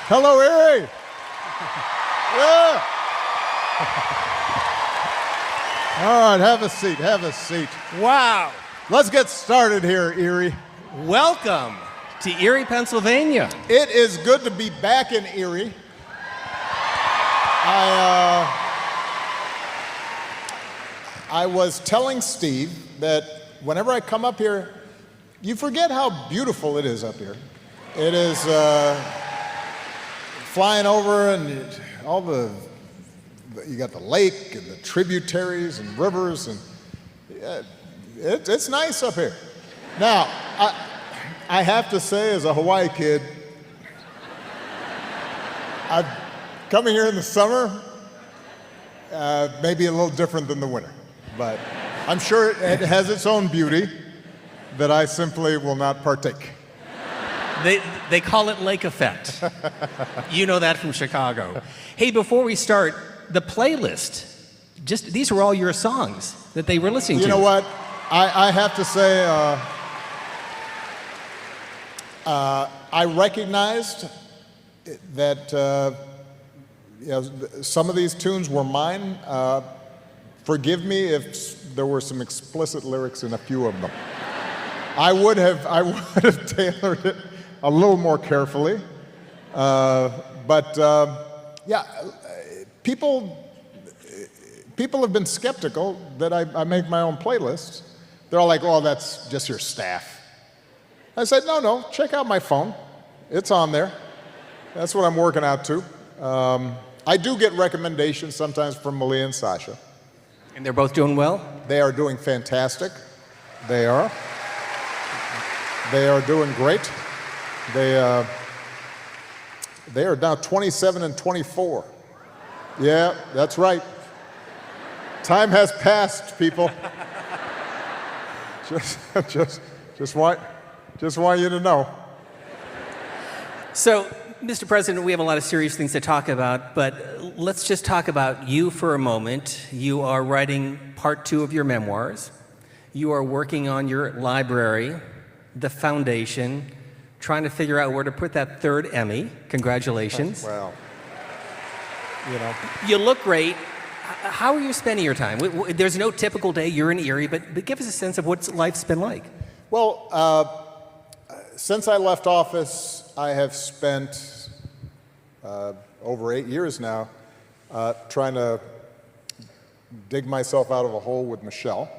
Hello, Erie. Yeah. All right, have a seat, have a seat. Wow. Let's get started here, Erie. Welcome to Erie, Pennsylvania. It is good to be back in Erie. I was telling Steve that whenever I come up here, you forget how beautiful it is up here. It is flying over and all you got the lake and the tributaries and rivers, and it's nice up here. Now, I have to say, as a Hawaii kid, I'm coming here in the summer, maybe a little different than the winter, but I'm sure it has its own beauty that I simply will not partake. They call it lake effect. You know that from Chicago. Hey, before we start, the playlist, these were all your songs that they were listening to. You know what? I have to say, I recognized that some of these tunes were mine. Forgive me if there were some explicit lyrics in a few of them. I would have tailored it a little more carefully, but people have been skeptical that I make my own playlists. They're all like, "Oh, that's just your staff." I said, no, check out my phone. It's on there. That's what I'm working out to. I do get recommendations sometimes from Malia and Sasha. And they're both doing well? They are doing fantastic. They are doing great. They are now 27 and 24. Yeah, that's right. Time has passed, people. Just want you to know. So, Mr. President, we have a lot of serious things to talk about, but let's just talk about you for a moment. You are writing part 2 of your memoirs. You are working on your library, the foundation, trying to figure out where to put that 3rd Emmy. Congratulations. Well, You look great. How are you spending your time? There's no typical day. You're in Erie, but give us a sense of what life's been like. Well, since I left office, I have spent over 8 years now trying to dig myself out of a hole with Michelle.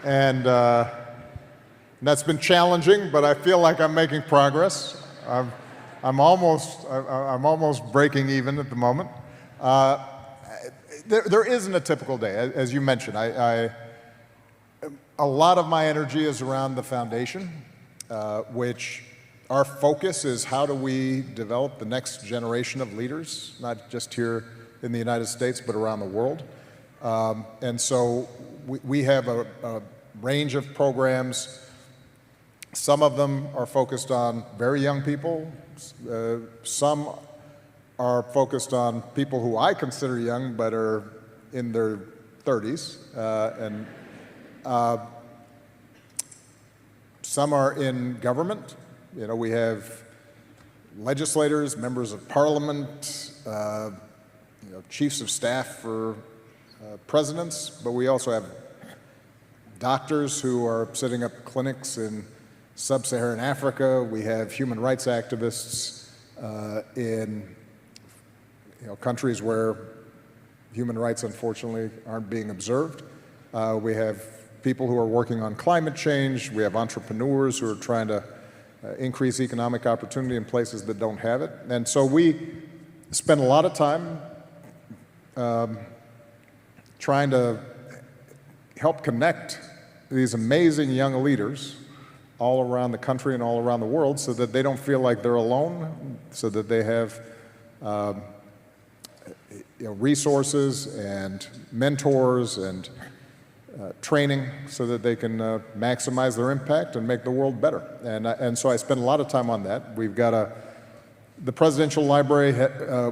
And that's been challenging, but I feel like I'm making progress. I'm almost breaking even at the moment. There isn't a typical day, as you mentioned. A lot of my energy is around the foundation, which our focus is how do we develop the next generation of leaders, not just here in the United States, but around the world. And so we have a range of programs. Some of them are focused on very young people. Some are focused on people who I consider young but are in their 30s. Some are in government. We have legislators, members of parliament, chiefs of staff for presidents, but we also have doctors who are setting up clinics in sub-Saharan Africa. We have human rights activists in countries where human rights, unfortunately, aren't being observed. We have people who are working on climate change. We have entrepreneurs who are trying to increase economic opportunity in places that don't have it. And so we spend a lot of time trying to help connect these amazing young leaders all around the country and all around the world so that they don't feel like they're alone, so that they have resources and mentors and training so that they can maximize their impact and make the world better. And so I spend a lot of time on that. We've got the presidential library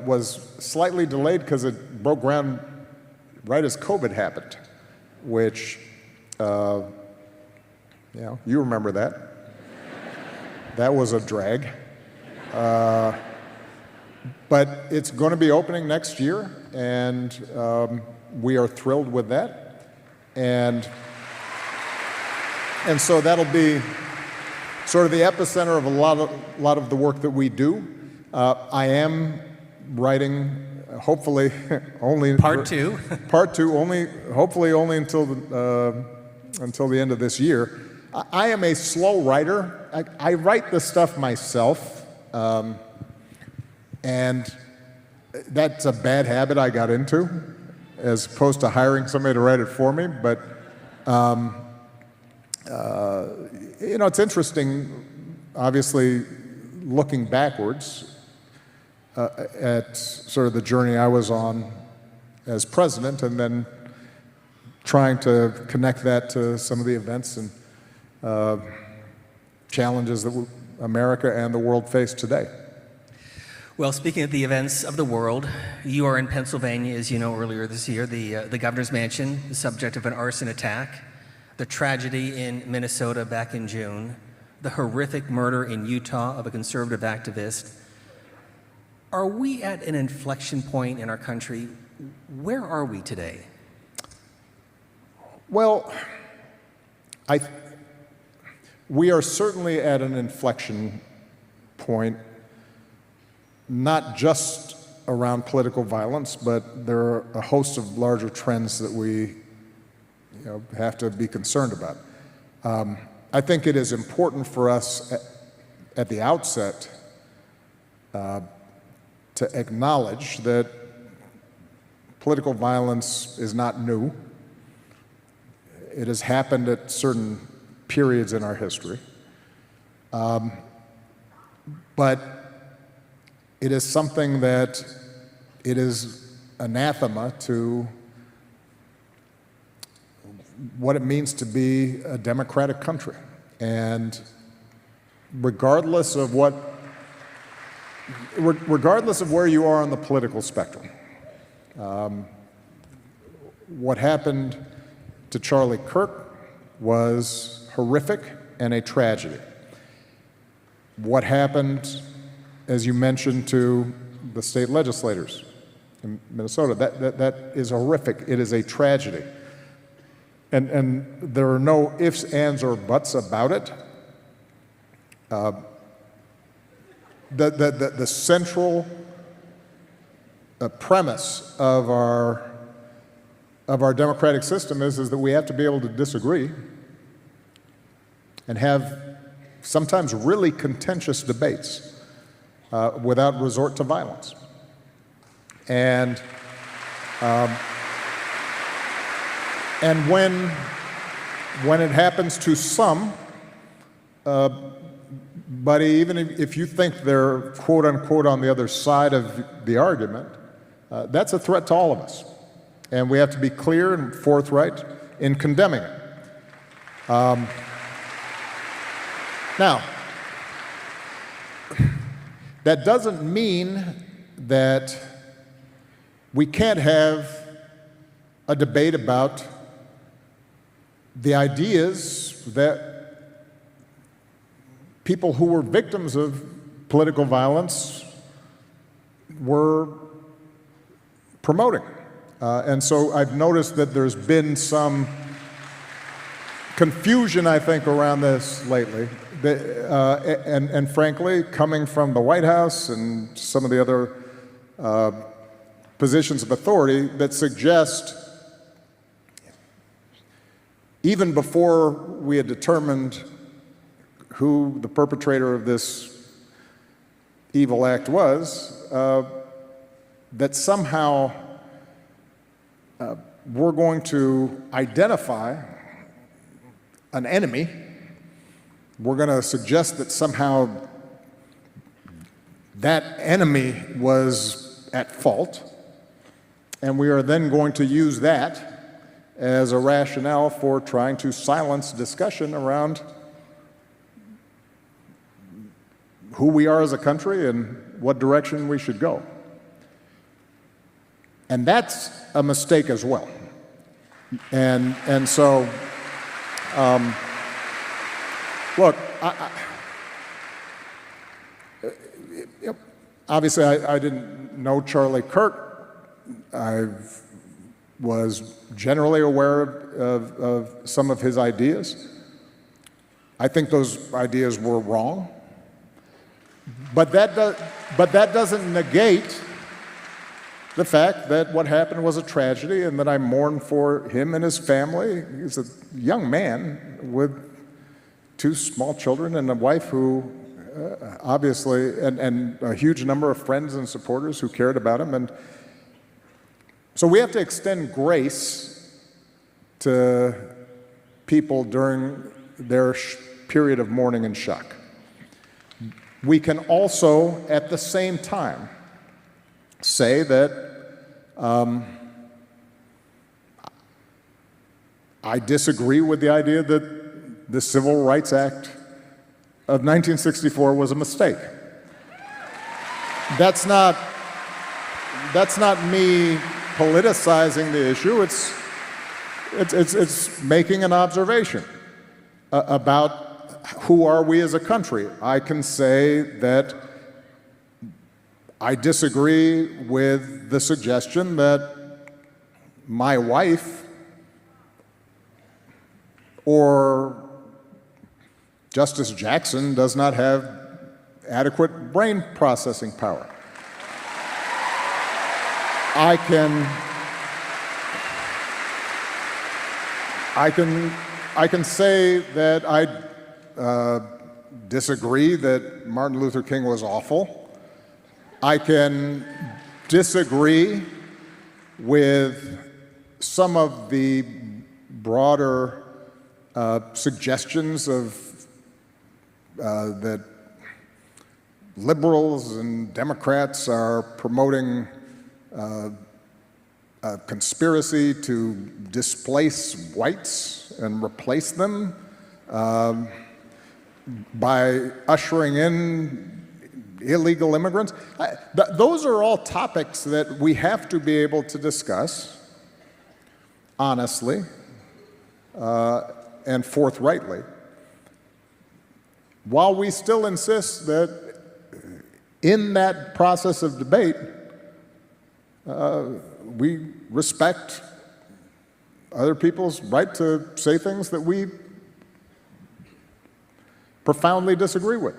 was slightly delayed because it broke ground right as COVID happened, which, you remember that. That was a drag. But it's going to be opening next year, and we are thrilled with that. And so that'll be sort of the epicenter of a lot of the work that we do. I am writing, hopefully, only Part two. Part two, hopefully only until the end of this year. I am a slow writer. I write this stuff myself, and that's a bad habit I got into, as opposed to hiring somebody to write it for me. But it's interesting, obviously, looking backwards at sort of the journey I was on as president, and then trying to connect that to some of the events and challenges that America and the world face today. Well, speaking of the events of the world, you are in Pennsylvania, as you know, earlier this year, the governor's mansion, the subject of an arson attack, the tragedy in Minnesota back in June, the horrific murder in Utah of a conservative activist. Are we at an inflection point in our country? Where are we today? Well, we are certainly at an inflection point, not just around political violence, but there are a host of larger trends that we have to be concerned about. I think it is important for us at the outset to acknowledge that political violence is not new. It has happened at certain periods in our history. But it is something that it is anathema to what it means to be a democratic country. And regardless of where you are on the political spectrum, what happened to Charlie Kirk was horrific and a tragedy. What happened, as you mentioned, to the state legislators in Minnesota, that is horrific. It is a tragedy. And there are no ifs, ands, or buts about it. The central premise of our democratic system is that we have to be able to disagree and have sometimes really contentious debates without resort to violence. And when it happens to some, but even if you think they're quote unquote on the other side of the argument, that's a threat to all of us. And we have to be clear and forthright in condemning it. Now, that doesn't mean that we can't have a debate about the ideas that people who were victims of political violence were promoting. And so I've noticed that there's been some confusion, I think, around this lately. And frankly, coming from the White House and some of the other positions of authority that suggest, even before we had determined who the perpetrator of this evil act was, that somehow we're going to identify an enemy. We're going to suggest that somehow that enemy was at fault, and we are then going to use that as a rationale for trying to silence discussion around who we are as a country and what direction we should go. And that's a mistake as well. And so, look, Obviously, I didn't know Charlie Kirk. I was generally aware of some of his ideas. I think those ideas were wrong. But that doesn't negate the fact that what happened was a tragedy and that I mourn for him and his family. He's a young man with 2 small children and a wife who obviously, and a huge number of friends and supporters who cared about him. And so we have to extend grace to people during their period of mourning and shock. We can also, at the same time, say that I disagree with the idea that the Civil Rights Act of 1964 was a mistake. That's not me politicizing the issue. It's making an observation about who are we as a country. I can say that I disagree with the suggestion that my wife or Justice Jackson does not have adequate brain processing power. I can say that I disagree that Martin Luther King was awful. I can disagree with some of the broader suggestions of that liberals and Democrats are promoting a conspiracy to displace whites and replace them by ushering in illegal immigrants. Those are all topics that we have to be able to discuss honestly and forthrightly, while we still insist that in that process of debate, we respect other people's right to say things that we profoundly disagree with.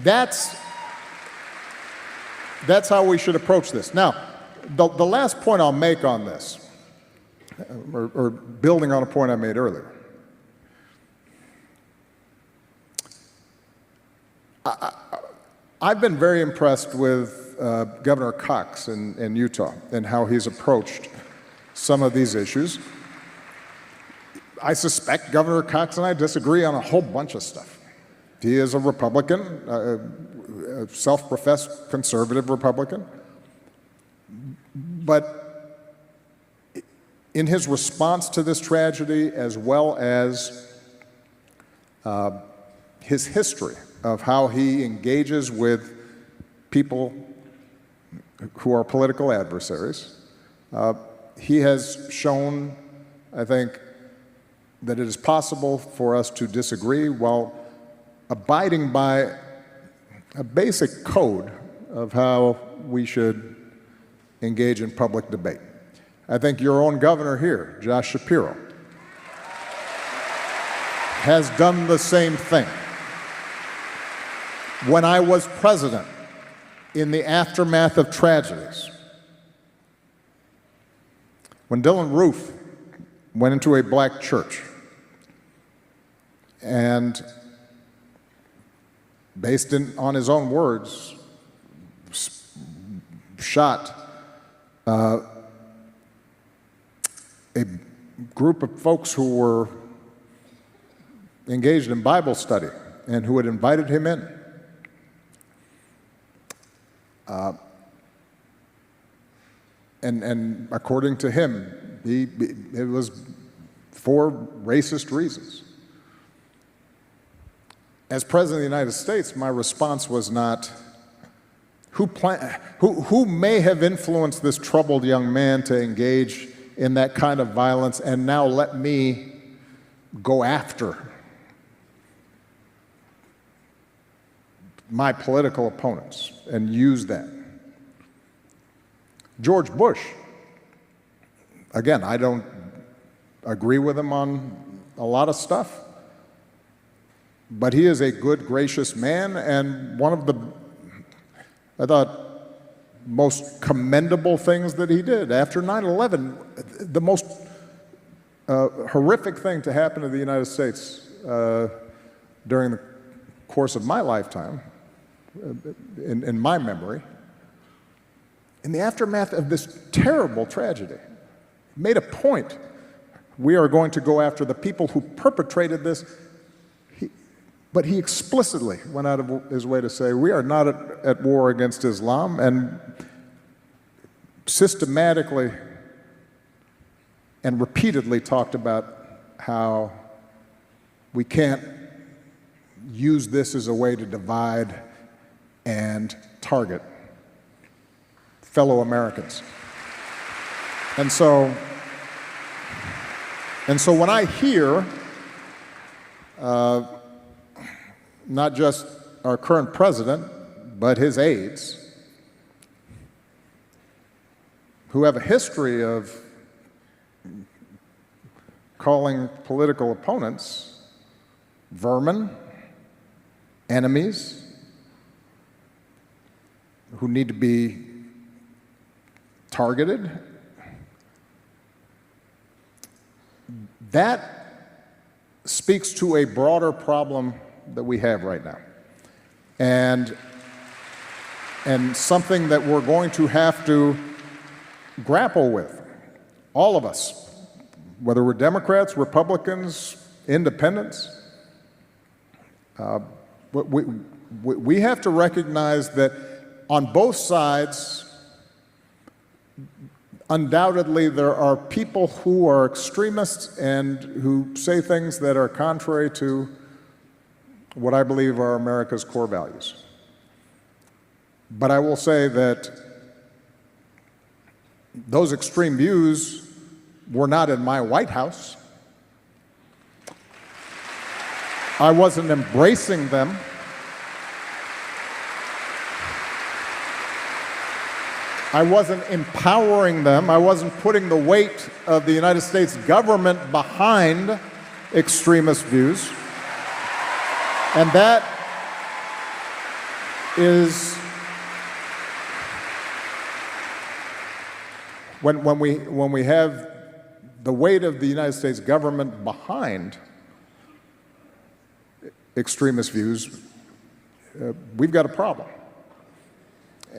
That's how we should approach this. Now, the last point I'll make on this, or building on a point I made earlier, I've been very impressed with Governor Cox in Utah and how he's approached some of these issues. I suspect Governor Cox and I disagree on a whole bunch of stuff. He is a Republican, a self-professed conservative Republican. But in his response to this tragedy, as well as his history of how he engages with people who are political adversaries, he has shown, I think, that it is possible for us to disagree while abiding by a basic code of how we should engage in public debate. I think your own governor here, Josh Shapiro, has done the same thing. When I was president, in the aftermath of tragedies, when Dylan Roof went into a black church and, based on his own words, shot a group of folks who were engaged in Bible study and who had invited him in. And according to him, it was for racist reasons. As President of the United States, my response was not, who may have influenced this troubled young man to engage in that kind of violence, and now let me go after my political opponents and use that. George Bush, again, I don't agree with him on a lot of stuff, but he is a good, gracious man, and one of the, I thought, most commendable things that he did after 9/11, the most horrific thing to happen to the United States during the course of my lifetime, in my memory, in the aftermath of this terrible tragedy, made a point. We are going to go after the people who perpetrated this. But he explicitly went out of his way to say, we are not at war against Islam, and systematically and repeatedly talked about how we can't use this as a way to divide and target fellow Americans. And so when I hear not just our current president, but his aides, who have a history of calling political opponents vermin, enemies, who need to be targeted, that speaks to a broader problem that we have right now, and something that we're going to have to grapple with, all of us, whether we're Democrats, Republicans, independents. We have to recognize that on both sides, undoubtedly there are people who are extremists and who say things that are contrary to what I believe are America's core values. But I will say that those extreme views were not in my White House. I wasn't embracing them. I wasn't empowering them. I wasn't putting the weight of the United States government behind extremist views. And that is when we have the weight of the United States government behind extremist views, we've got a problem.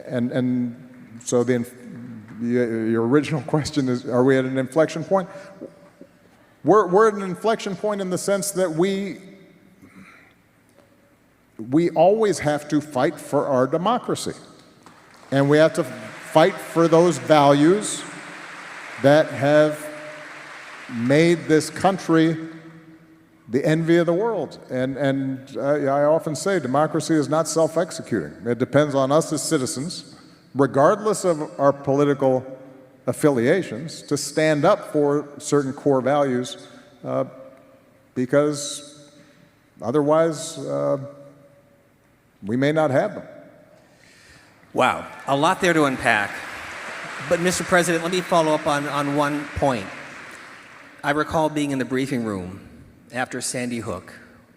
And so your original question is, are we at an inflection point? We're at an inflection point in the sense that we always have to fight for our democracy. And we have to fight for those values that have made this country the envy of the world. And I often say democracy is not self-executing. It depends on us as citizens, regardless of our political affiliations, to stand up for certain core values, because otherwise we may not have them. Wow, a lot there to unpack. But Mr. President, let me follow up on one point. I recall being in the briefing room after Sandy Hook,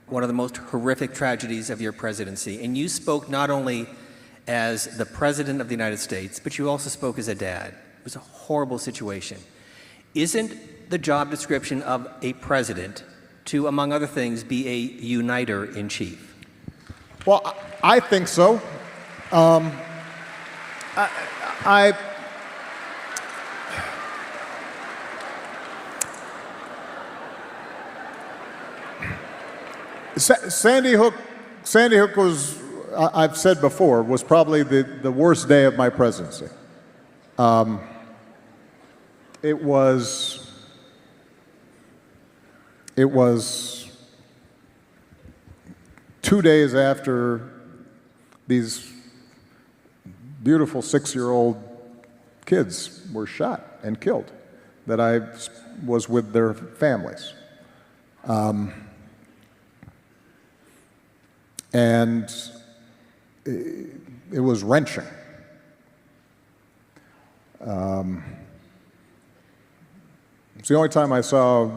one of the most horrific tragedies of your presidency, and you spoke not only as the President of the United States, but you also spoke as a dad. It was a horrible situation. Isn't the job description of a president to, among other things, be a uniter-in-chief? Well, I think so. Sandy Hook was, I've said before, was probably the worst day of my presidency. It was 2 days after these beautiful 6-year-old kids were shot and killed that I was with their families. And it was wrenching. It's the only time I saw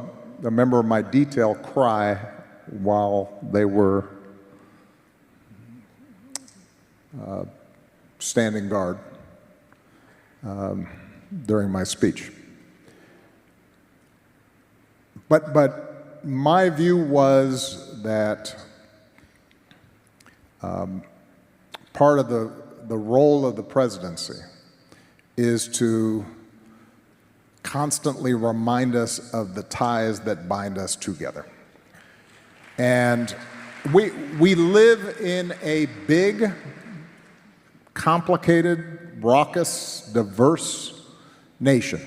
a member of my detail cry while they were standing guard during my speech. But my view was that part of the role of the presidency is to constantly remind us of the ties that bind us together. And we live in a big, complicated, raucous, diverse nation.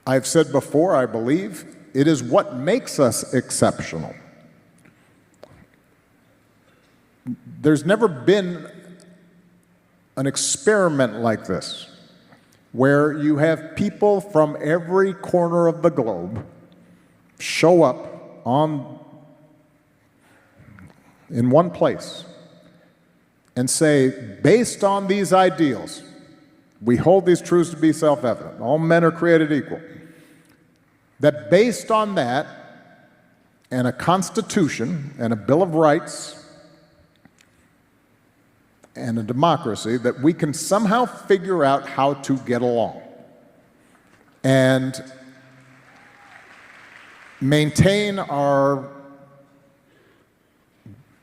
I've said before, I believe, it is what makes us exceptional. There's never been an experiment like this, where you have people from every corner of the globe show up in one place and say, based on these ideals, we hold these truths to be self-evident. All men are created equal. That based on that, and a Constitution and a Bill of Rights and a democracy, that we can somehow figure out how to get along and maintain our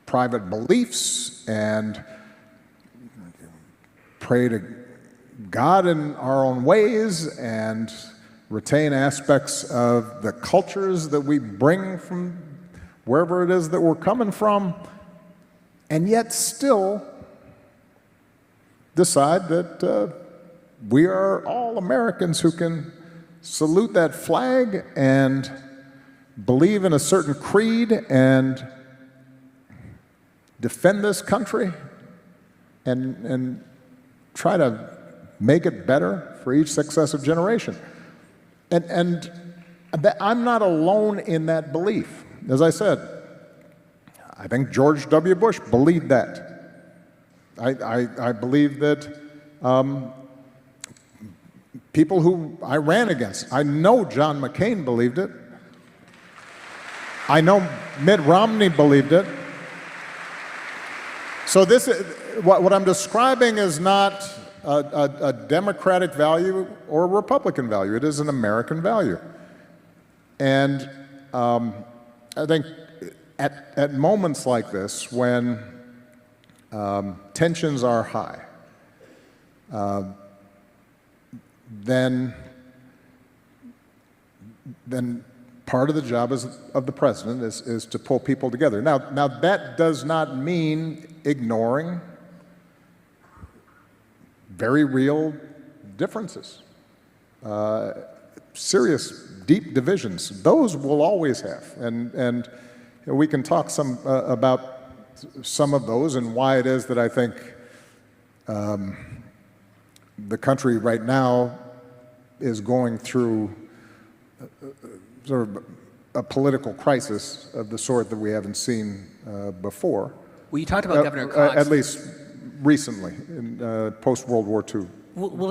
private beliefs and pray to God in our own ways and retain aspects of the cultures that we bring from wherever it is that we're coming from, and yet still decide that we are all Americans who can salute that flag and believe in a certain creed and defend this country and try to make it better for each successive generation. And I'm not alone in that belief. As I said, I think George W. Bush believed that. I believe that people who I ran against, I know John McCain believed it. I know Mitt Romney believed it. So this, what I'm describing is not a Democratic value or a Republican value. It is an American value. And I think at moments like this, when tensions are high, then part of the job of the president is to pull people together. Now that does not mean ignoring very real differences, serious, deep divisions. Those we'll always have, and we can talk about some of those and why it is that I think the country right now is going through sort of a political crisis of the sort that we haven't seen before. Well, you talked about Governor Cox. At least recently, in post-World War II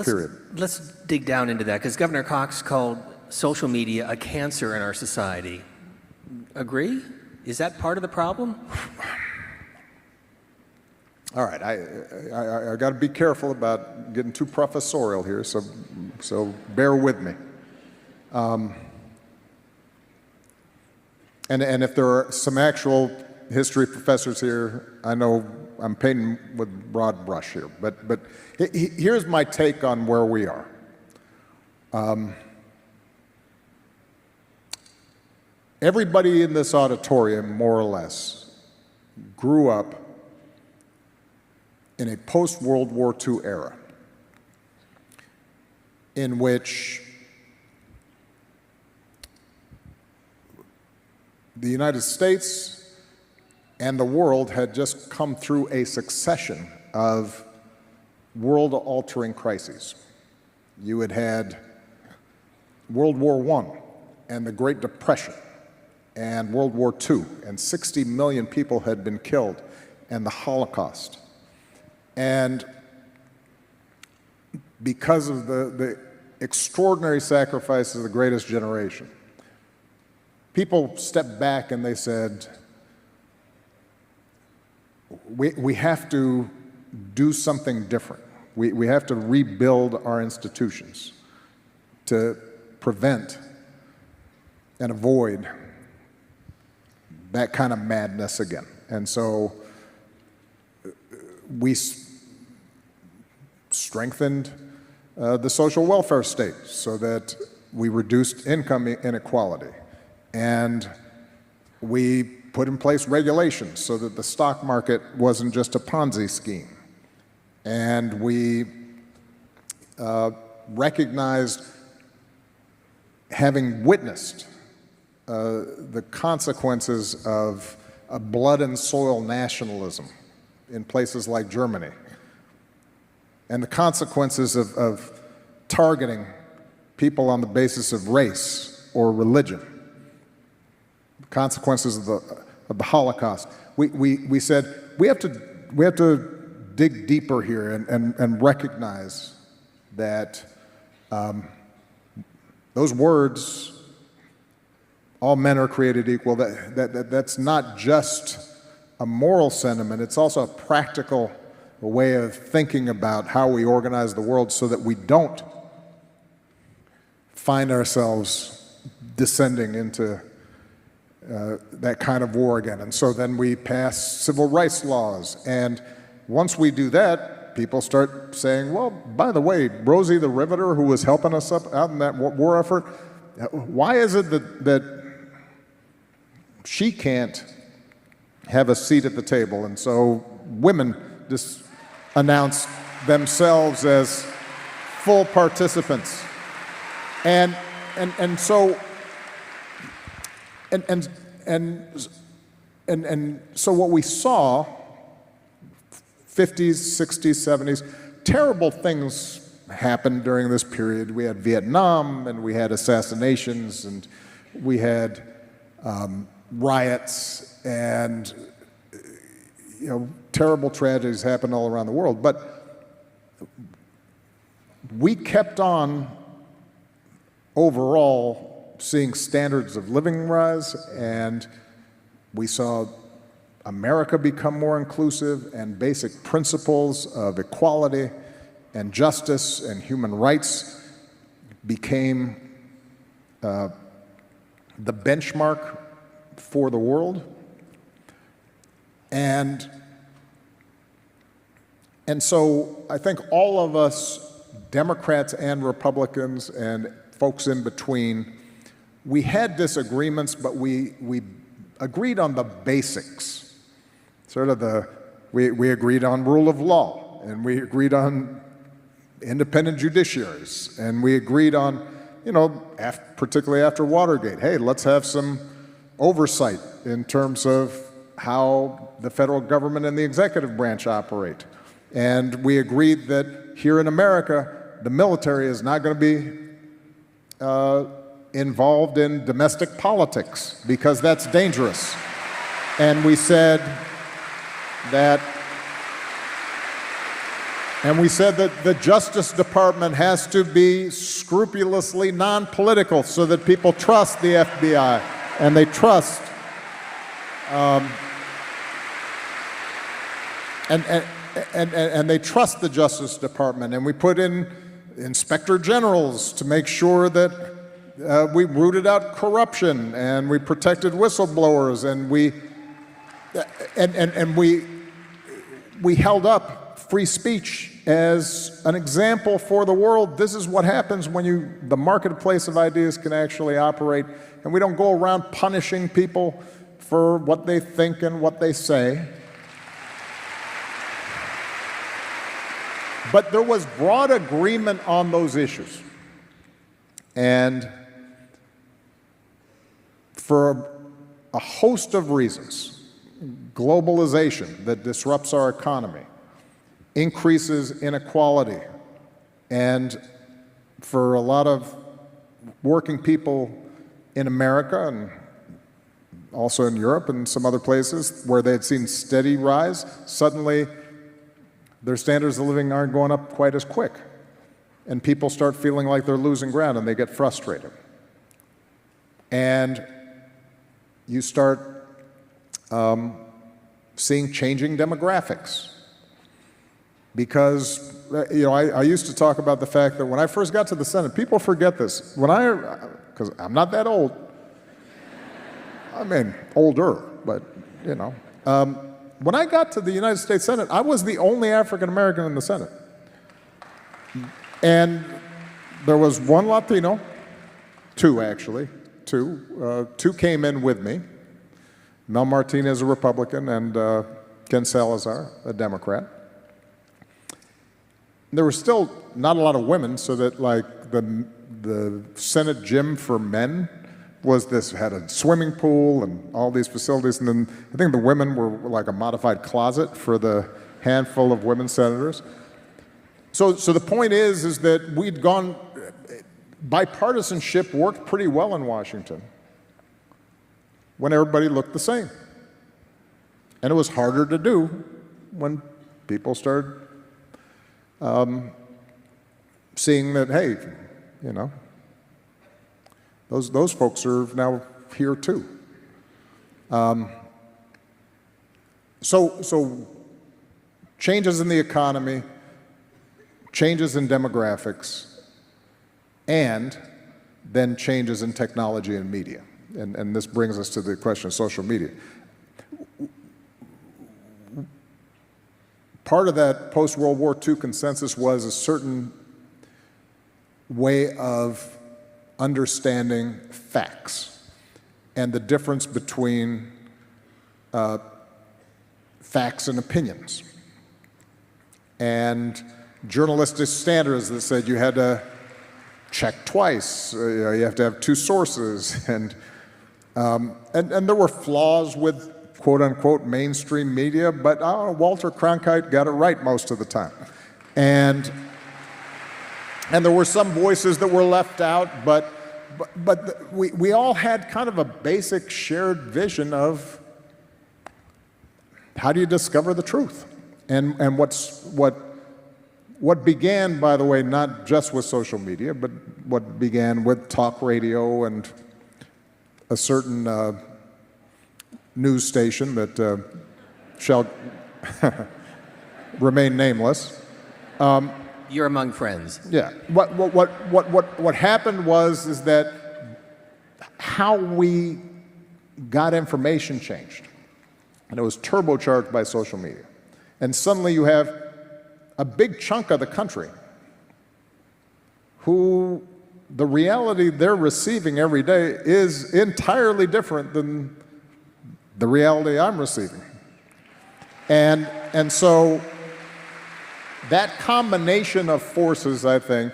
period. Let's dig down into that, because Governor Cox called social media a cancer in our society. Agree? Is that part of the problem? All right, I got to be careful about getting too professorial here, so bear with me. And if there are some actual history professors here, I know I'm painting with broad brush here, but here's my take on where we are. Everybody in this auditorium, more or less, grew up in a post-World War II era in which the United States and the world had just come through a succession of world-altering crises. You had World War I and the Great Depression and World War II, and 60 million people had been killed, and the Holocaust. And because of the extraordinary sacrifices of the greatest generation, people stepped back and they said, we have to do something different. We have to rebuild our institutions to prevent and avoid that kind of madness again. And so we strengthened the social welfare state so that we reduced income inequality. And we put in place regulations so that the stock market wasn't just a Ponzi scheme. And we recognized, having witnessed the consequences of a blood and soil nationalism in places like Germany, and the consequences of targeting people on the basis of race or religion, the consequences of the Holocaust. We said we have to dig deeper here and recognize that those words, all men are created equal, that's not just a moral sentiment, it's also a practical way of thinking about how we organize the world so that we don't find ourselves descending into that kind of war again. And so then we pass civil rights laws, and once we do that, people start saying, well, by the way, Rosie the Riveter, who was helping us out in that war effort, why is it that she can't have a seat at the table? And so women just announced themselves as full participants. And so what we saw, 50s, 60s, 70s, terrible things happened during this period. We had Vietnam, and we had assassinations, and we had riots, and terrible tragedies happened all around the world. But we kept on overall seeing standards of living rise, and we saw America become more inclusive, and basic principles of equality and justice and human rights became the benchmark for the world. And so I think all of us, Democrats and Republicans and folks in between, we had disagreements, but we agreed on the basics. We agreed on rule of law, and we agreed on independent judiciaries, and we agreed on, particularly after Watergate, hey, let's have some oversight in terms of how the federal government and the executive branch operate. And we agreed that here in America, the military is not going to be involved in domestic politics because that's dangerous. And we said that the Justice Department has to be scrupulously non-political so that people trust the FBI and they trust and they trust the Justice Department. And we put in inspector generals to make sure that we rooted out corruption, and we protected whistleblowers, and we held up free speech as an example for the world. This is what happens when the marketplace of ideas can actually operate, and we don't go around punishing people for what they think and what they say. But there was broad agreement on those issues. And for a host of reasons, globalization that disrupts our economy, increases inequality, and for a lot of working people in America and also in Europe and some other places where they had seen steady rise, suddenly their standards of living aren't going up quite as quick. And people start feeling like they're losing ground and they get frustrated. And you start seeing changing demographics. Because, I used to talk about the fact that when I first got to the Senate, people forget this. Because I'm not that old. I mean, older, but, when I got to the United States Senate, I was the only African American in the Senate. And there was one Latino, two actually, two came in with me. Mel Martinez, a Republican, and Ken Salazar, a Democrat. There were still not a lot of women, so that like the Senate gym for men had a swimming pool and all these facilities, and then I think the women were like a modified closet for the handful of women senators. So the point is that we'd gone, bipartisanship worked pretty well in Washington when everybody looked the same. And it was harder to do when people started seeing that, hey, those folks are now here too. So changes in the economy, changes in demographics, and then changes in technology and media. And this brings us to the question of social media. Part of that post-World War II consensus was a certain way of understanding facts and the difference between facts and opinions. And journalistic standards that said you had to check twice, you have to have two sources, and there were flaws with quote-unquote mainstream media, but Walter Cronkite got it right most of the time. And there were some voices that were left out, but we all had kind of a basic shared vision of how do you discover the truth? And what began, by the way, not just with social media, but what began with talk radio and a certain news station that shall remain nameless. You're among friends. Yeah. What happened is that how we got information changed, and it was turbocharged by social media. And suddenly you have a big chunk of the country who the reality they're receiving every day is entirely different than the reality I'm receiving. And so that combination of forces, I think,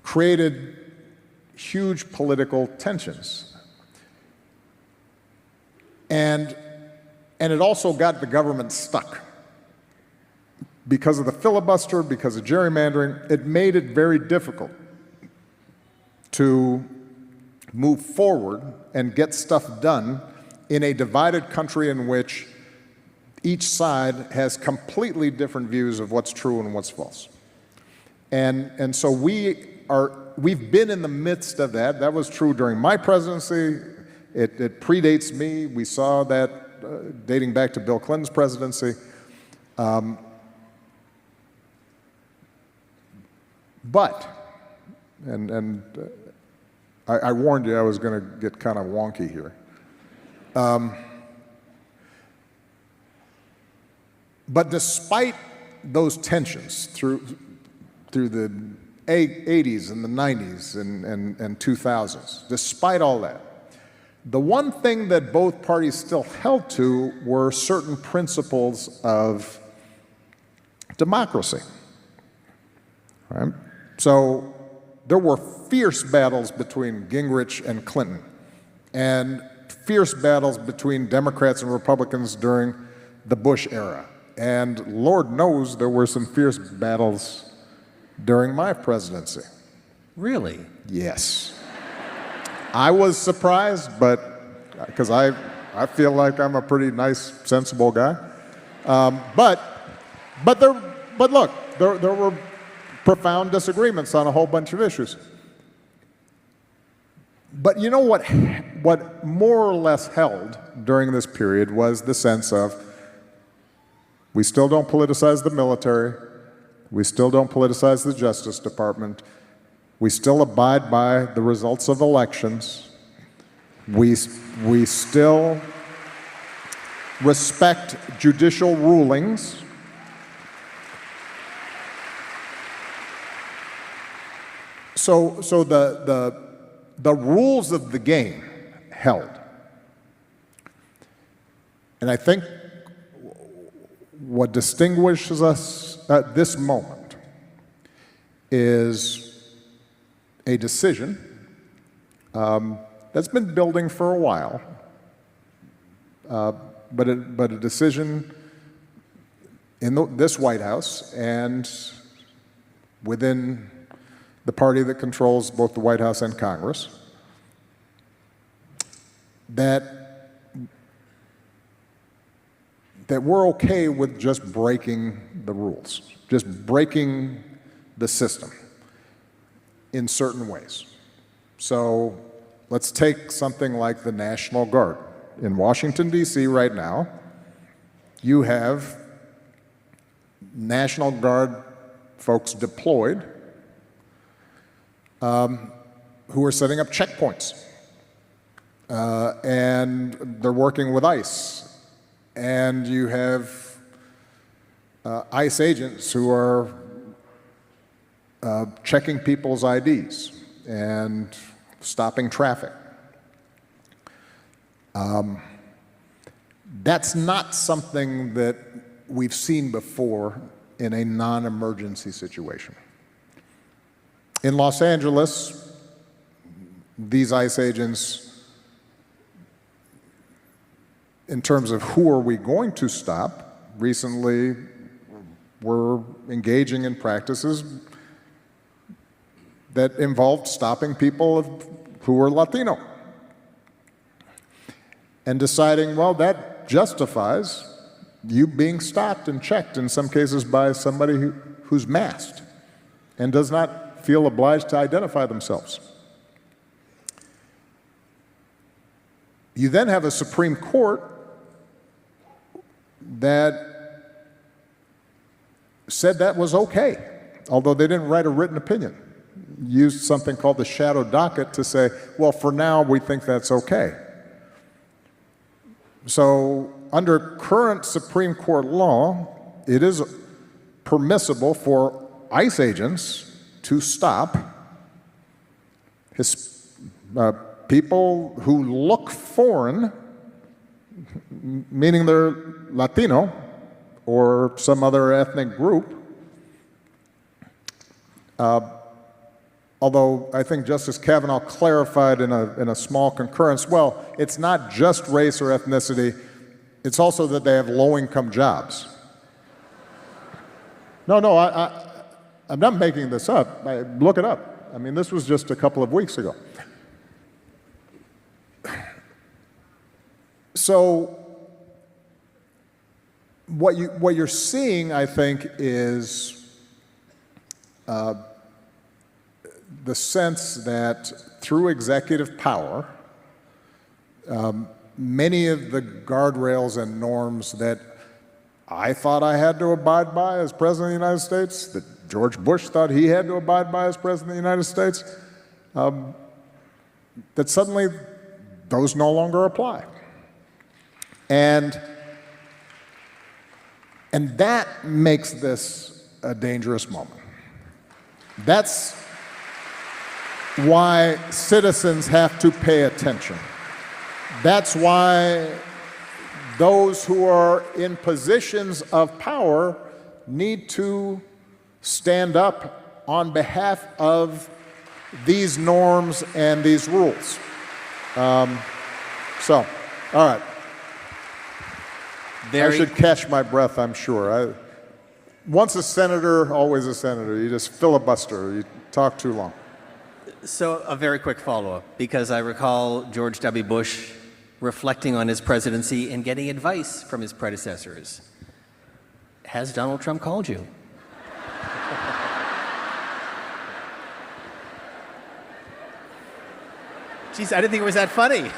created huge political tensions. And it also got the government stuck. Because of the filibuster, because of gerrymandering, it made it very difficult to move forward and get stuff done in a divided country in which each side has completely different views of what's true and what's false. And so we've been in the midst of that. That was true during my presidency. It predates me. We saw that dating back to Bill Clinton's presidency. But I warned you I was going to get kind of wonky here. But despite those tensions through the 80s and the 90s and 2000s, despite all that, the one thing that both parties still held to were certain principles of democracy. Right? So there were fierce battles between Gingrich and Clinton, and fierce battles between Democrats and Republicans during the Bush era. And Lord knows there were some fierce battles during my presidency. Really? Yes. I was surprised, but because I feel like I'm a pretty nice, sensible guy. But look, there were profound disagreements on a whole bunch of issues. But you know what more or less held during this period was the sense of we still don't politicize the military, we still don't politicize the Justice Department, we still abide by the results of elections, we still respect judicial rulings. So the rules of the game held. And I think what distinguishes us at this moment is a decision that's been building for a while, but a decision in this White House and within the party that controls both the White House and Congress, that we're okay with just breaking the rules, just breaking the system in certain ways. So let's take something like the National Guard. In Washington, D.C. right now, you have National Guard folks deployed who are setting up checkpoints. And they're working with ICE. And you have ICE agents who are checking people's IDs and stopping traffic. That's not something that we've seen before in a non-emergency situation. In Los Angeles, these ICE agents, in terms of who are we going to stop, recently were engaging in practices that involved stopping people who were Latino and deciding, well, that justifies you being stopped and checked, in some cases by somebody who's masked and does not feel obliged to identify themselves. You then have a Supreme Court that said that was okay, although they didn't write a written opinion. Used something called the shadow docket to say, well, for now, we think that's okay. So under current Supreme Court law, it is permissible for ICE agents to stop people who look foreign, meaning they're Latino or some other ethnic group. Although I think Justice Kavanaugh clarified in a small concurrence, well, it's not just race or ethnicity, it's also that they have low-income jobs. No, I'm not making this up. Look it up. I mean, this was just a couple of weeks ago. So what you're seeing, I think, is the sense that through executive power, many of the guardrails and norms that I thought I had to abide by as President of the United States, that George Bush thought he had to abide by as President of the United States, that suddenly those no longer apply. And that makes this a dangerous moment. That's why citizens have to pay attention. That's why those who are in positions of power need to stand up on behalf of these norms and these rules. So, all right. I should catch my breath, I'm sure. Once a senator, always a senator. You just filibuster. You talk too long. So a very quick follow-up, because I recall George W. Bush reflecting on his presidency and getting advice from his predecessors. Has Donald Trump called you? Jeez, I didn't think it was that funny.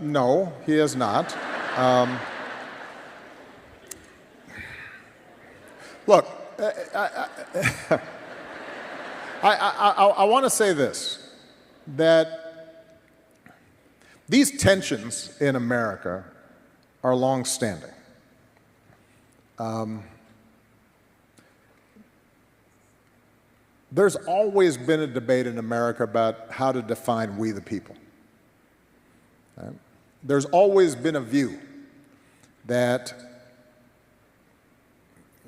No, he has not. Look, I want to say this, that these tensions in America are long-standing. There's always been a debate in America about how to define we the people. Right? There's always been a view that,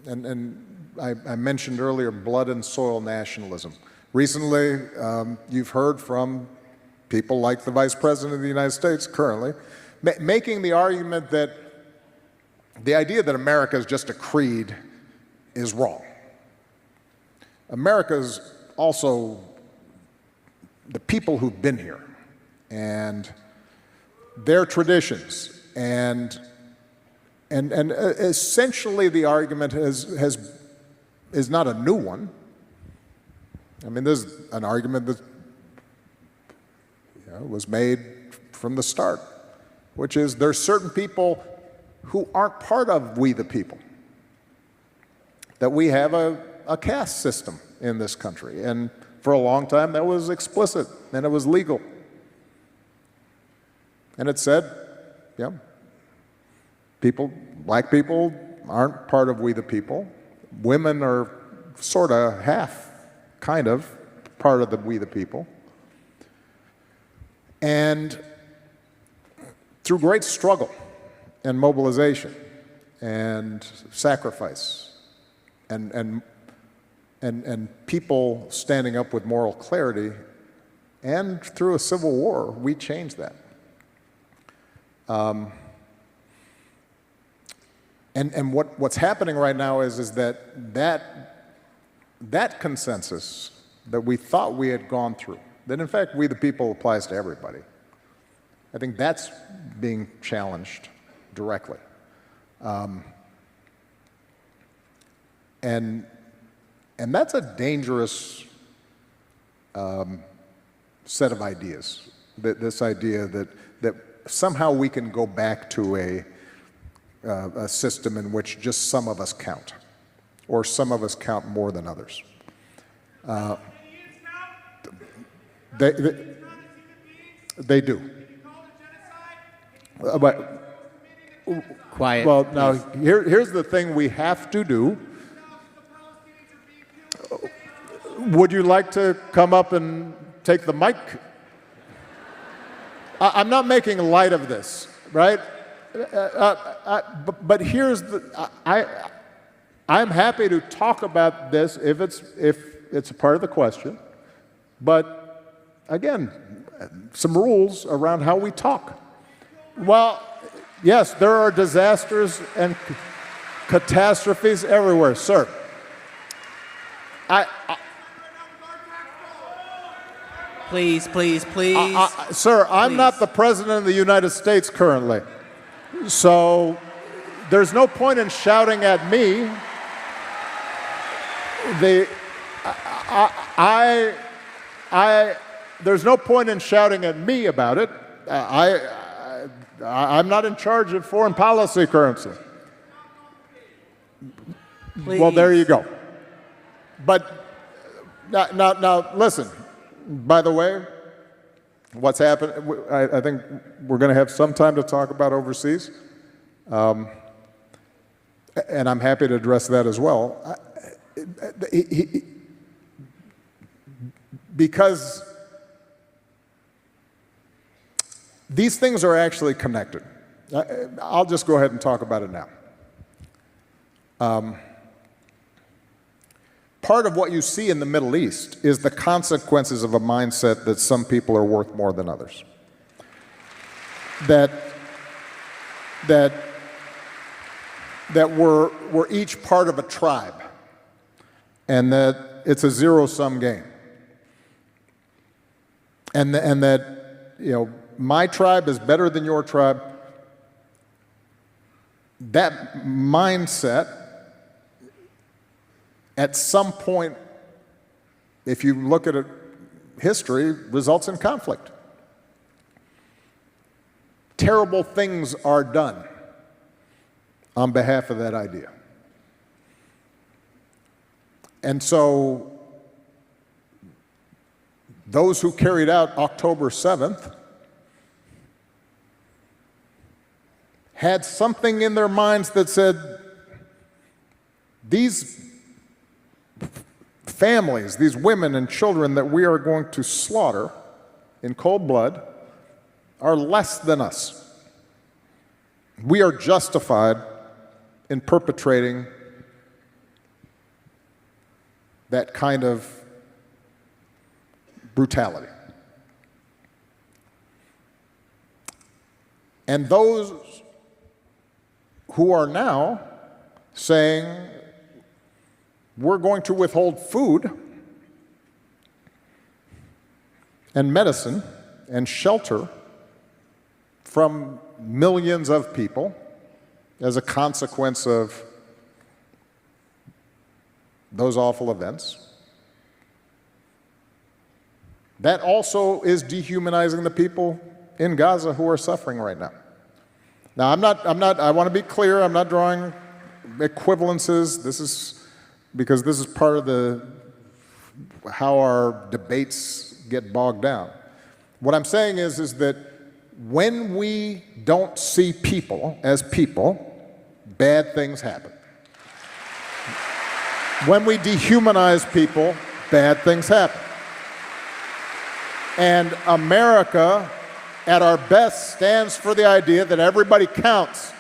and I mentioned earlier blood and soil nationalism. Recently, you've heard from people like the Vice President of the United States currently, making the argument that the idea that America is just a creed is wrong. America's also the people who've been here and their traditions, and essentially the argument is not a new one. I mean, there's an argument that was made from the start, which is there's certain people who aren't part of we the people, that we have a caste system in this country, and for a long time that was explicit and it was legal, and it said, black people aren't part of we the people, women are sort of half, kind of, part of the we the people, and through great struggle and mobilization and sacrifice and people standing up with moral clarity, and through a civil war, we changed that. And what's happening right now is that consensus that we thought we had gone through, that in fact we the people applies to everybody, I think that's being challenged directly. And that's a dangerous set of ideas, this idea that somehow we can go back to a system in which just some of us count, or some of us count more than others. They do. But, quiet. Well, now, here's the thing we have to do. Would you like to come up and take the mic? I'm not making light of this, right? But here's I'm happy to talk about this if it's a part of the question. But again, some rules around how we talk. Well, yes, there are disasters and catastrophes everywhere, sir. Please. Sir, I'm not the President of the United States currently. So there's no point in shouting at me. There's no point in shouting at me about it. I'm not in charge of foreign policy currently. Please. Well, there you go. But now listen. By the way, what's happened, I think we're going to have some time to talk about overseas, and I'm happy to address that as well, because these things are actually connected. I'll just go ahead and talk about it now. Part of what you see in the Middle East is the consequences of a mindset that some people are worth more than others. That we're each part of a tribe, and that it's a zero-sum game. And that, you know, my tribe is better than your tribe. That mindset, at some point, if you look at it, history, results in conflict. Terrible things are done on behalf of that idea. And so those who carried out October 7th had something in their minds that said, these families, these women and children that we are going to slaughter in cold blood are less than us. We are justified in perpetrating that kind of brutality. And those who are now saying, we're going to withhold food and medicine and shelter from millions of people as a consequence of those awful events. That also is dehumanizing the people in Gaza who are suffering right now. Now, I want to be clear, I'm not drawing equivalences. This is because this is part of how our debates get bogged down. What I'm saying is that when we don't see people as people, bad things happen. When we dehumanize people, bad things happen. And America, at our best, stands for the idea that everybody counts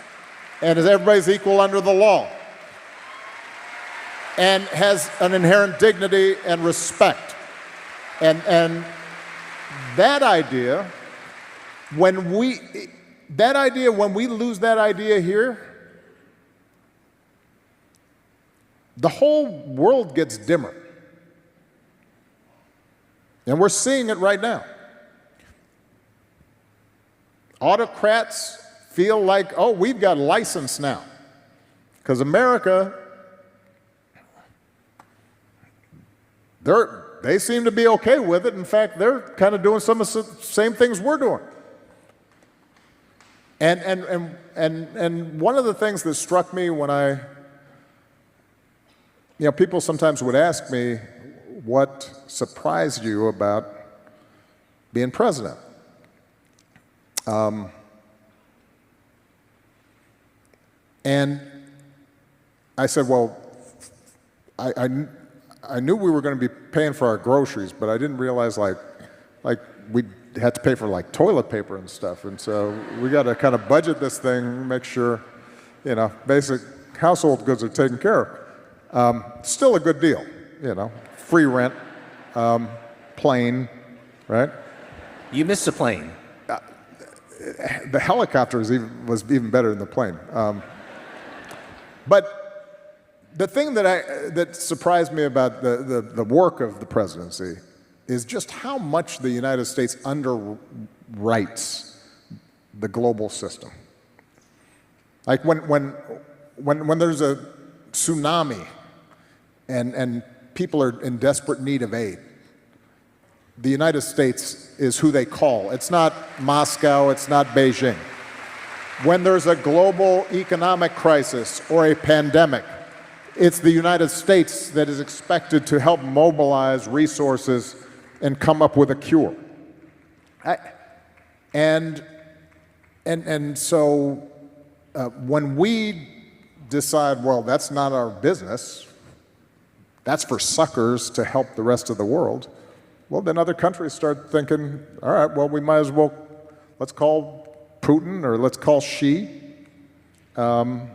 and that everybody's equal under the law and has an inherent dignity and respect. And that idea, when we lose that idea here, the whole world gets dimmer. And we're seeing it right now. Autocrats feel like, oh, we've got license now. Because America, they seem to be okay with it. In fact, they're kind of doing some of the same things we're doing. And one of the things that struck me when people sometimes would ask me, what surprised you about being president? And I said, well, I knew we were going to be paying for our groceries, but I didn't realize like we had to pay for like toilet paper and stuff. And so we got to kind of budget this thing, make sure, basic household goods are taken care of. Still a good deal, free rent, plane, right? You missed a plane. The helicopter was even better than the plane. But the thing that surprised me about the work of the presidency is just how much the United States underwrites the global system. Like when there's a tsunami and people are in desperate need of aid, the United States is who they call. It's not Moscow, it's not Beijing. When there's a global economic crisis or a pandemic, it's the United States that is expected to help mobilize resources and come up with a cure. So when we decide, well, that's not our business, that's for suckers to help the rest of the world, well, then other countries start thinking, all right, well, we might as well, let's call Putin or let's call Xi. And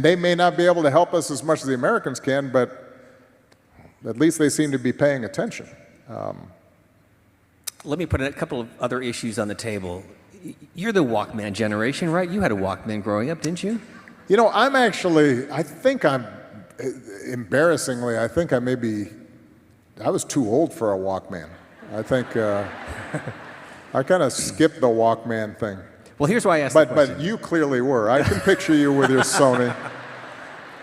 they may not be able to help us as much as the Americans can, but at least they seem to be paying attention. Let me put a couple of other issues on the table. You're the Walkman generation, right? You had a Walkman growing up, didn't you? Embarrassingly, I think I may be I was too old for a Walkman. I think I kind of skipped the Walkman thing. Well, here's why I asked the question. But you clearly were. I can picture you with your Sony.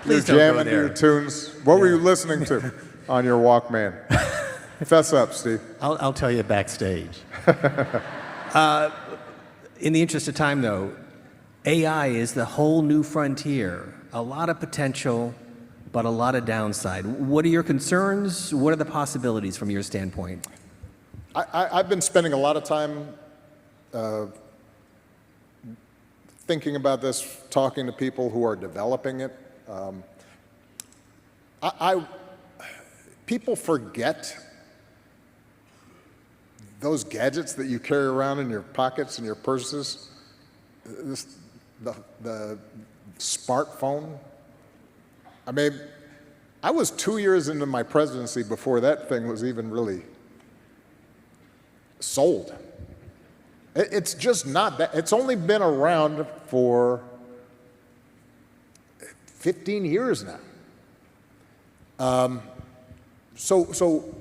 Please You're don't go jamming to there. your tunes. What were you listening to on your Walkman? Fess up, Steve. I'll tell you backstage. In the interest of time, though, AI is the whole new frontier. A lot of potential, but a lot of downside. What are your concerns? What are the possibilities from your standpoint? I've been spending a lot of time thinking about this, talking to people who are developing it. People forget those gadgets that you carry around in your pockets and your purses. The smartphone. I mean, I was 2 years into my presidency before that thing was even really sold. It's just not that. It's only been around for 15 years now. So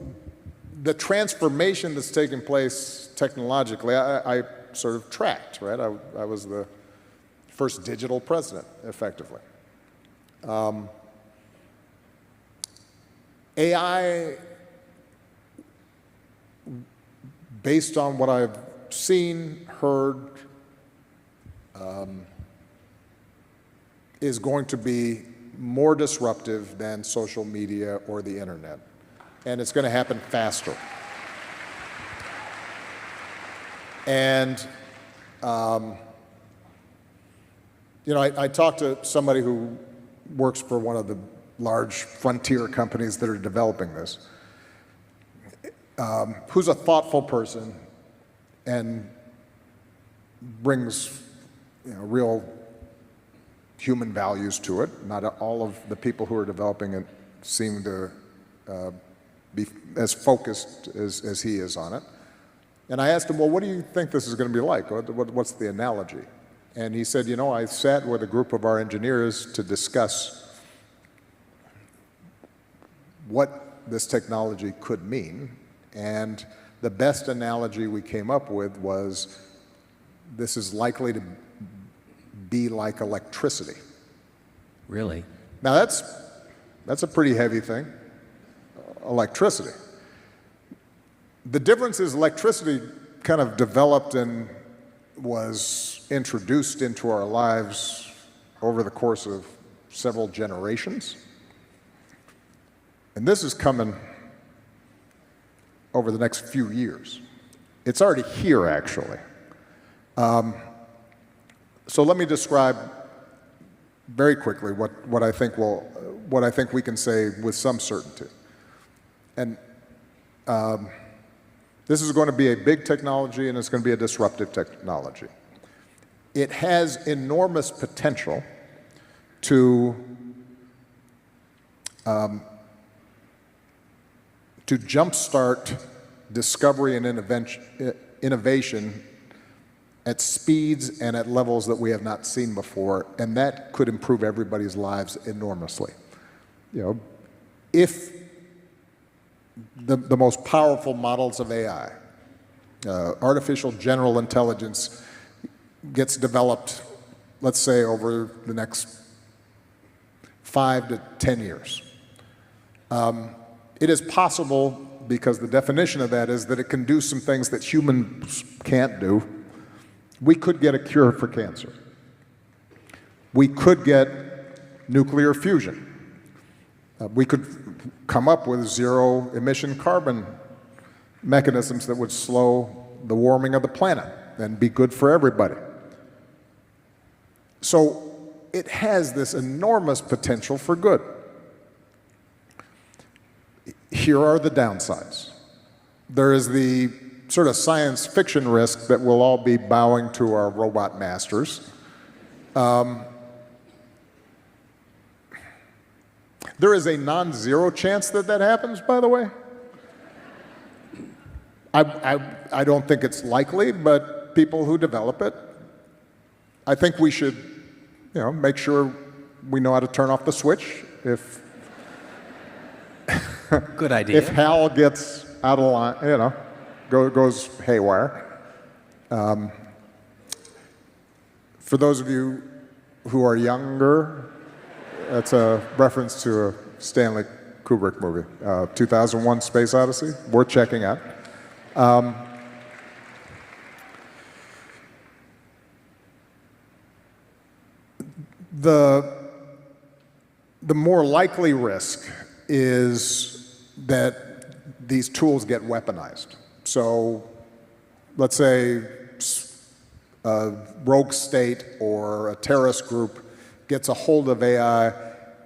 the transformation that's taken place technologically, I sort of tracked, right? I was the first digital president, effectively. AI, based on what I've seen, heard, is going to be more disruptive than social media or the internet. And it's going to happen faster. And, I talked to somebody who works for one of the large frontier companies that are developing this, who's a thoughtful person and brings real human values to it. Not all of the people who are developing it seem to be as focused as he is on it. And I asked him, well, what do you think this is going to be like? What's the analogy? And he said, I sat with a group of our engineers to discuss what this technology could mean. And the best analogy we came up with was this is likely to be like electricity. Really? Now that's a pretty heavy thing, electricity. The difference is electricity kind of developed and was introduced into our lives over the course of several generations. And this is coming over the next few years. It's already here, actually. So let me describe very quickly what I think we can say with some certainty. And this is going to be a big technology, and it's going to be a disruptive technology. It has enormous potential to jumpstart discovery and innovation at speeds and at levels that we have not seen before, and that could improve everybody's lives enormously. If the most powerful models of AI, artificial general intelligence, gets developed, let's say, over the next 5 to 10 years. It is possible, because the definition of that is that it can do some things that humans can't do. We could get a cure for cancer. We could get nuclear fusion. We could come up with zero-emission carbon mechanisms that would slow the warming of the planet and be good for everybody. So it has this enormous potential for good. Here are the downsides. There is the sort of science fiction risk that we'll all be bowing to our robot masters. There is a non-zero chance that happens, by the way. I don't think it's likely, but people who develop it, I think we should, make sure we know how to turn off the switch if Good idea. If Hal gets out of line, goes haywire. For those of you who are younger, that's a reference to a Stanley Kubrick movie, 2001: Space Odyssey, worth checking out. The more likely risk is that these tools get weaponized. So let's say a rogue state or a terrorist group gets a hold of AI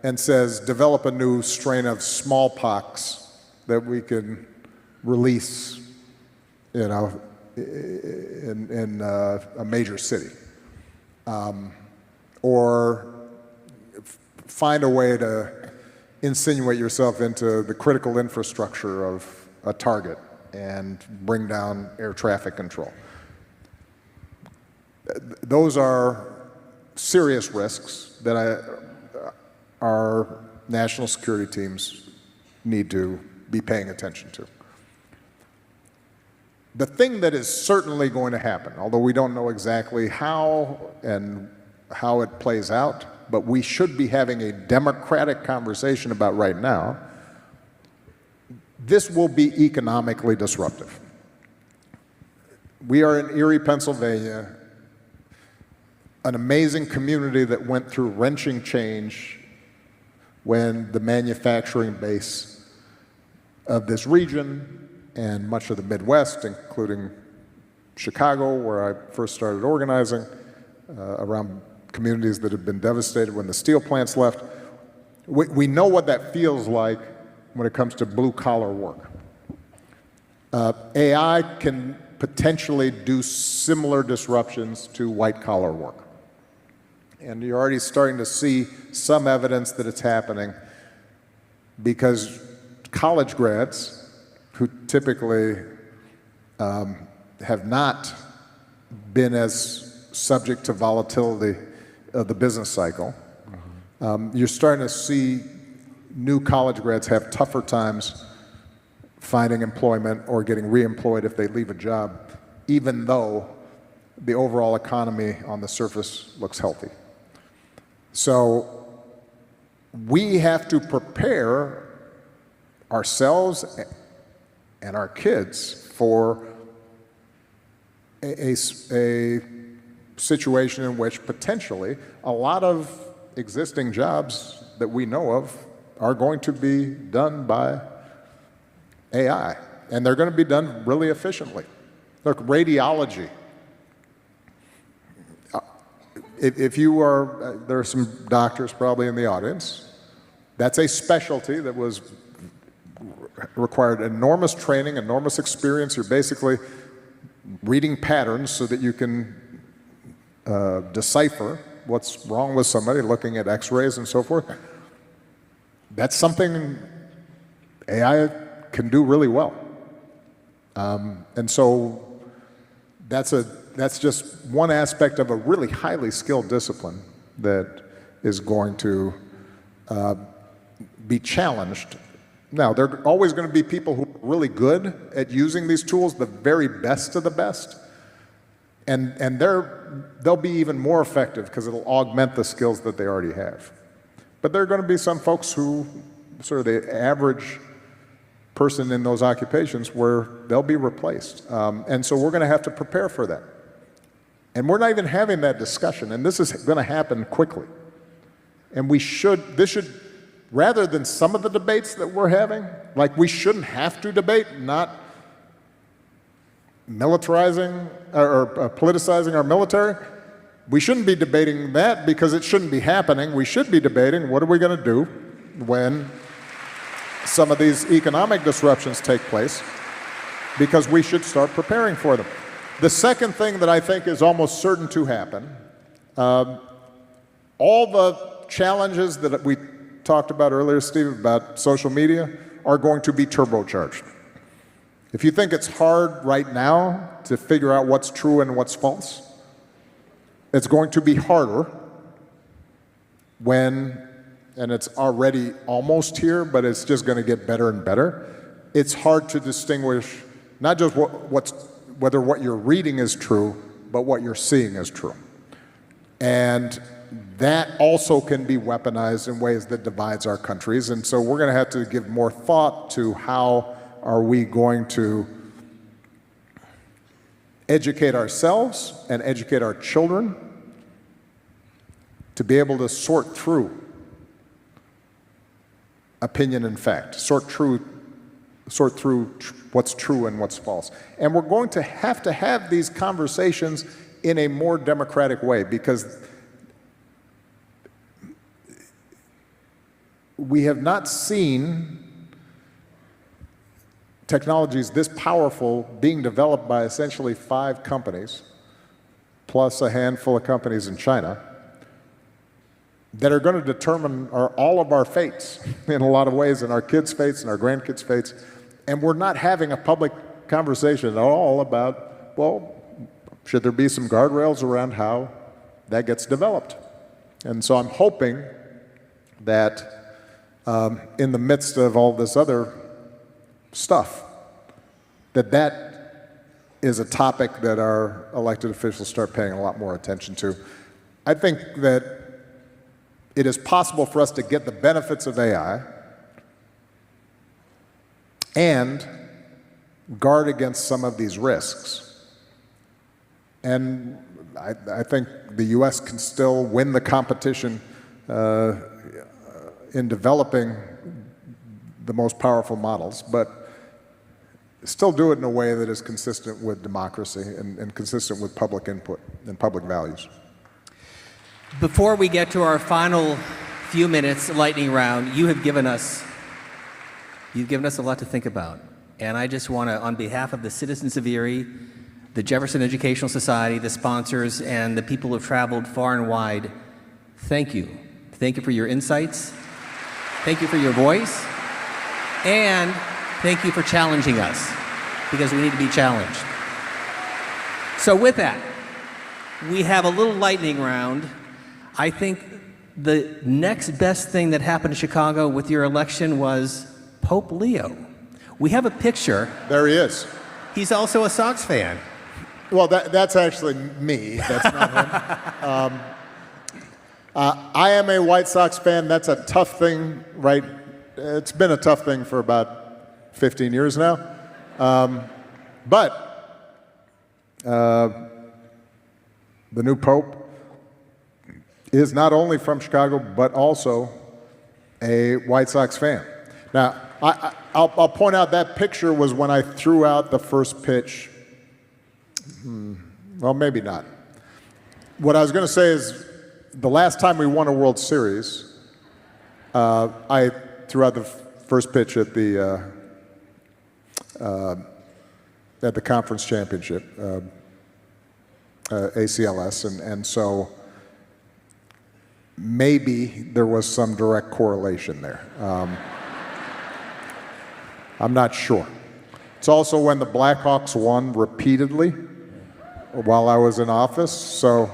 and says, develop a new strain of smallpox that we can release, in a major city. Or find a way to insinuate yourself into the critical infrastructure of a target and bring down air traffic control. Those are serious risks that our national security teams need to be paying attention to. The thing that is certainly going to happen, although we don't know exactly how it plays out, but we should be having a democratic conversation about right now, this will be economically disruptive. We are in Erie, Pennsylvania, an amazing community that went through wrenching change when the manufacturing base of this region and much of the Midwest, including Chicago, where I first started organizing, around communities that have been devastated when the steel plants left. We know what that feels like when it comes to blue-collar work. AI can potentially do similar disruptions to white-collar work. And you're already starting to see some evidence that it's happening because college grads, who typically have not been as subject to volatility of the business cycle, you're starting to see new college grads have tougher times finding employment or getting reemployed if they leave a job, even though the overall economy on the surface looks healthy. So we have to prepare ourselves and our kids for a situation in which potentially a lot of existing jobs that we know of are going to be done by AI, and they're going to be done really efficiently. Look, radiology. If you are, there are some doctors probably in the audience, that's a specialty that required enormous training, enormous experience. You're basically reading patterns so that you can decipher what's wrong with somebody, looking at x-rays and so forth. That's something AI can do really well. And so that's just one aspect of a really highly skilled discipline that is going to be challenged. Now, there are always going to be people who are really good at using these tools, the very best of the best, and they'll be even more effective because it'll augment the skills that they already have. But there are going to be some folks who, sort of the average person in those occupations, where they'll be replaced. And so we're going to have to prepare for that. And we're not even having that discussion, and this is going to happen quickly. And this should, rather than some of the debates that we're having, like we shouldn't have to debate, not militarizing or politicizing our military. We shouldn't be debating that because it shouldn't be happening. We should be debating what are we going to do when some of these economic disruptions take place, because we should start preparing for them. The second thing that I think is almost certain to happen, all the challenges that we talked about earlier, Steve, about social media, are going to be turbocharged. If you think it's hard right now to figure out what's true and what's false, it's going to be harder when and it's already almost here, but it's just going to get better and better. It's hard to distinguish not just whether what you're reading is true, but what you're seeing is true. And that also can be weaponized in ways that divides our countries. And so we're going to have to give more thought to how are we going to educate ourselves and educate our children to be able to sort through opinion and fact, sort through what's true and what's false. And we're going to have these conversations in a more democratic way, because we have not seen technologies this powerful being developed by essentially 5 companies, plus a handful of companies in China, that are going to determine all of our fates in a lot of ways, and our kids' fates and our grandkids' fates. And we're not having a public conversation at all about, well, should there be some guardrails around how that gets developed? And so I'm hoping that in the midst of all this other stuff, that is a topic that our elected officials start paying a lot more attention to. I think that it is possible for us to get the benefits of AI and guard against some of these risks. And I think the U.S. can still win the competition in developing the most powerful models, but still do it in a way that is consistent with democracy and consistent with public input and public values. Before we get to our final few minutes lightning round, you've given us a lot to think about. And I just want to, on behalf of the citizens of Erie, the Jefferson Educational Society, the sponsors, and the people who have traveled far and wide, thank you. Thank you for your insights. Thank you for your voice. And thank you for challenging us, because we need to be challenged. So with that, we have a little lightning round. I think the next best thing that happened in Chicago with your election was Pope Leo. We have a picture. There he is. He's also a Sox fan. Well, that's actually me. That's not him. I am a White Sox fan. That's a tough thing, right? It's been a tough thing for about 15 years now. But the new Pope is not only from Chicago, but also a White Sox fan. Now, I'll point out that picture was when I threw out the first pitch. Well, maybe not. What I was going to say is the last time we won a World Series, I threw out the first pitch at the conference championship, ACLS, and so maybe there was some direct correlation there. I'm not sure. It's also when the Blackhawks won repeatedly while I was in office, so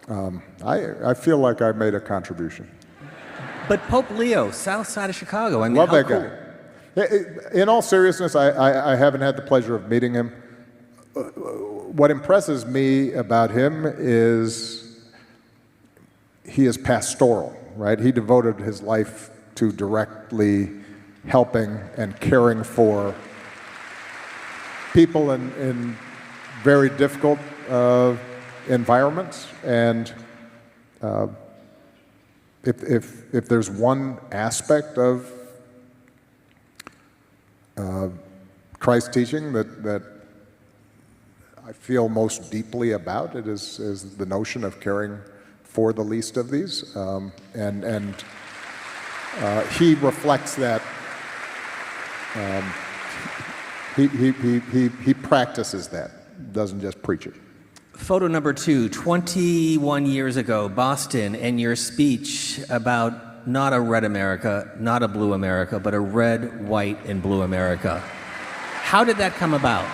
I feel like I made a contribution. But Pope Leo, south side of Chicago, I mean, Love how that cool. guy. In all seriousness, I haven't had the pleasure of meeting him. What impresses me about him is he is pastoral, right? He devoted his life to directly helping and caring for people in very difficult environments. And if there's one aspect of Christ's teaching that I feel most deeply about, it is the notion of caring for the least of these, and he reflects that. He practices that, doesn't just preach it. Photo number 2, 21 years ago, Boston, and your speech about not a red America, not a blue America, but a red, white, and blue America. How did that come about?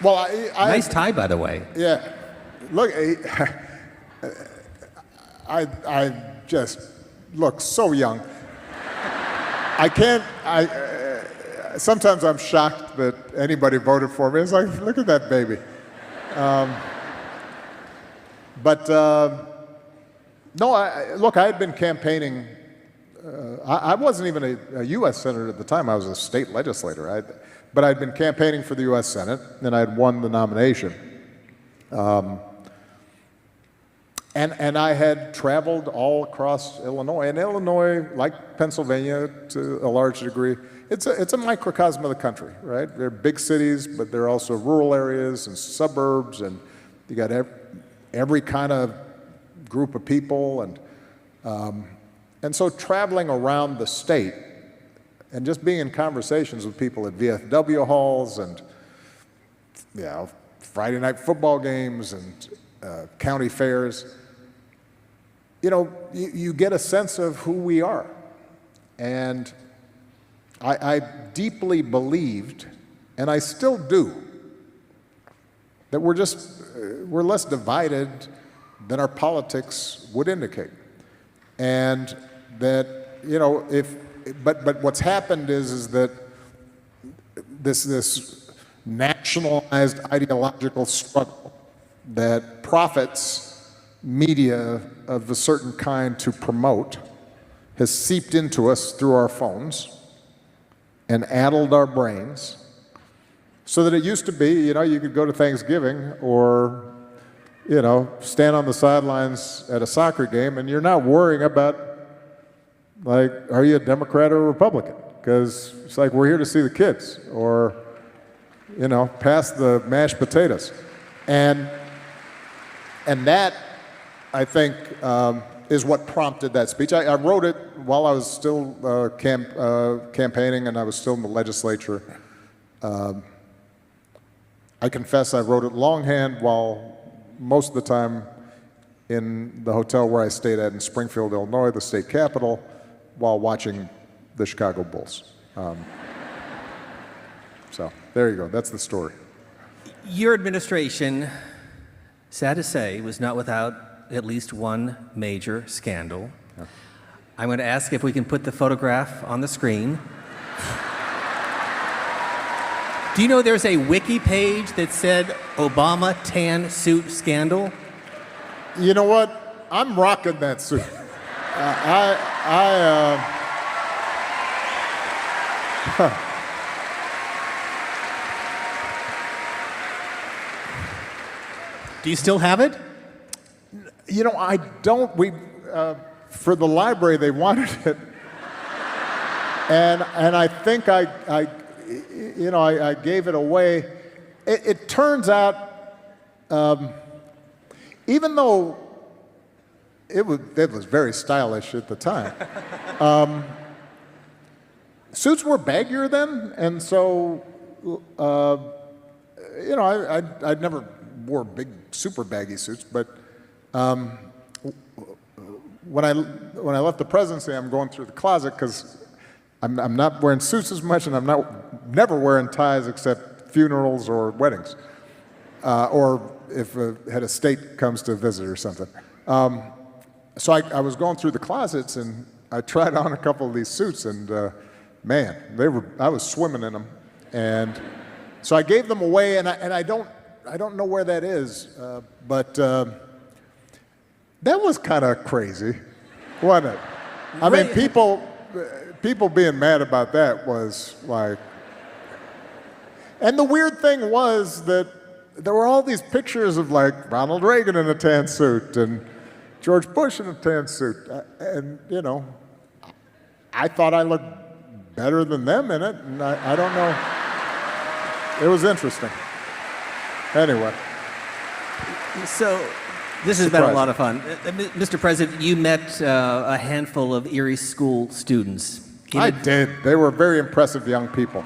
Well, nice tie, by the way. Yeah. look, I just look so young. I can't, sometimes I'm shocked that anybody voted for me. It's like, look at that baby. No, look, I had been campaigning. I wasn't even a U.S. Senator at the time. I was a state legislator. But I'd been campaigning for the U.S. Senate, and I had won the nomination. And I had traveled all across Illinois. And Illinois, like Pennsylvania to a large degree, it's a microcosm of the country, right? There are big cities, but there are also rural areas and suburbs, and you got every kind of group of people. And so traveling around the state and just being in conversations with people at VFW halls and Friday night football games and county fairs, you get a sense of who we are. And I deeply believed, and I still do, that we're less divided than our politics would indicate. And that, but what's happened is that this nationalized ideological struggle that profits media of a certain kind to promote has seeped into us through our phones and addled our brains, so that it used to be, you could go to Thanksgiving or, stand on the sidelines at a soccer game and you're not worrying about, like, are you a Democrat or a Republican? Because it's like, we're here to see the kids, or, pass the mashed potatoes. And that, I think, is what prompted that speech. I wrote it while I was still campaigning and I was still in the legislature. I confess I wrote it longhand while most of the time in the hotel where I stayed at in Springfield, Illinois, the state capital, while watching the Chicago Bulls. So there you go. That's the story. Your administration, sad to say, was not without at least one major scandal. Yeah. I'm going to ask if we can put the photograph on the screen. Do you know there's a wiki page that said Obama tan suit scandal? You know what? I'm rocking that suit. Do you still have it? I don't. For the library, they wanted it, and I think I gave it away. It turns out, even though it was very stylish at the time, suits were baggier then, and so I never wore big, super baggy suits, but when I left the presidency, I'm going through the closet because I'm not wearing suits as much, and I'm never wearing ties except funerals or weddings, or if a head of state comes to visit or something. So I was going through the closets, and I tried on a couple of these suits, and man, I was swimming in them, and so I gave them away, and I don't know where that is, but that was kind of crazy, wasn't it? I mean, people being mad about that was like, and the weird thing was that there were all these pictures of like Ronald Reagan in a tan suit and George Bush in a tan suit, and I thought I looked better than them in it, and I don't know. It was interesting. Anyway. So this has been a lot of fun. Mr. President, you met a handful of Erie school students. I did. They were very impressive young people.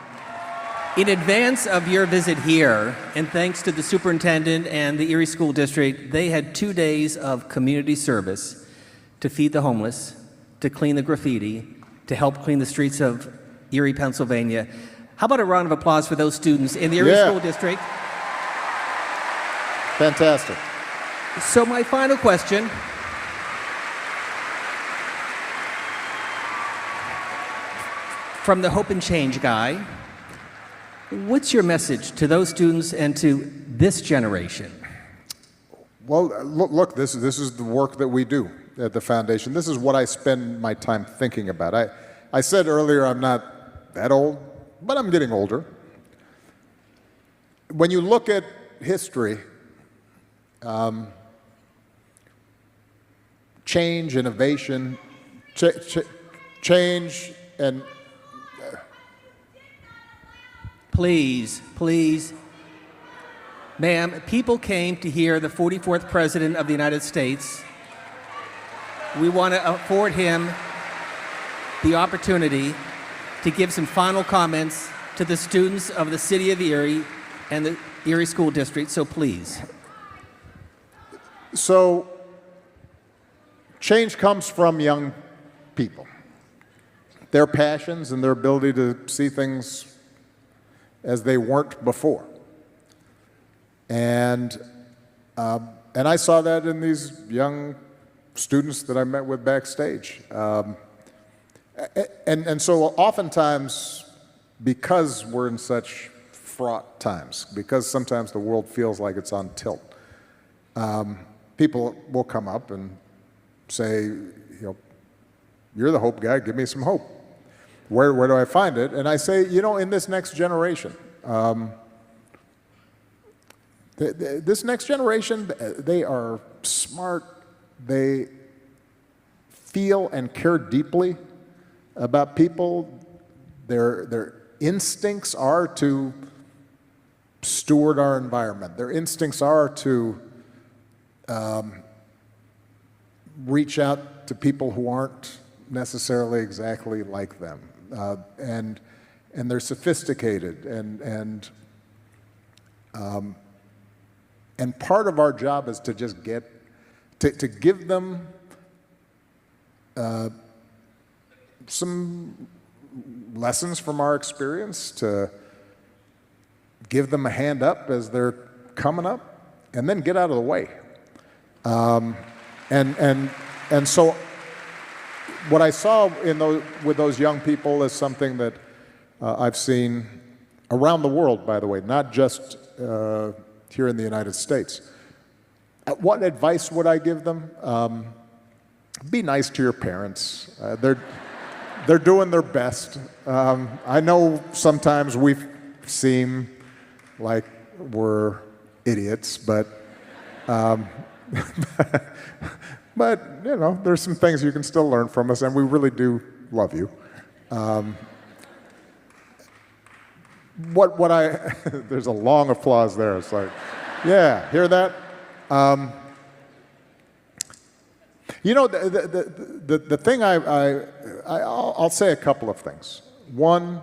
In advance of your visit here, and thanks to the superintendent and the Erie School District, they had 2 days of community service to feed the homeless, to clean the graffiti, to help clean the streets of Erie, Pennsylvania. How about a round of applause for those students in the Erie School District? Fantastic. So my final question, from the Hope and Change guy, what's your message to those students and to this generation? Well, look, this is the work that we do at the foundation. This is what I spend my time thinking about. I said earlier I'm not that old, but I'm getting older. When you look at history, change, innovation, change, and Please, please. Ma'am, people came to hear the 44th President of the United States. We want to afford him the opportunity to give some final comments to the students of the city of Erie and the Erie School District, so please. So, change comes from young people. Their passions and their ability to see things as they weren't before. And I saw that in these young students that I met with backstage. And so oftentimes, because we're in such fraught times, because sometimes the world feels like it's on tilt, people will come up and say, you're the hope guy, give me some hope. Where do I find it? And I say, in this next generation. This next generation, they are smart. They feel and care deeply about people. Their instincts are to steward our environment. Their instincts are to reach out to people who aren't necessarily exactly like them. And they're sophisticated, and part of our job is to just to give them some lessons from our experience, to give them a hand up as they're coming up, and then get out of the way. And so what I saw with those young people is something that I've seen around the world, by the way, not just here in the United States. What advice would I give them? Be nice to your parents. They're doing their best. I know sometimes we seem like we're idiots, but but there's some things you can still learn from us, and we really do love you. There's a long applause there. It's like, yeah, hear that? The thing I'll say a couple of things. One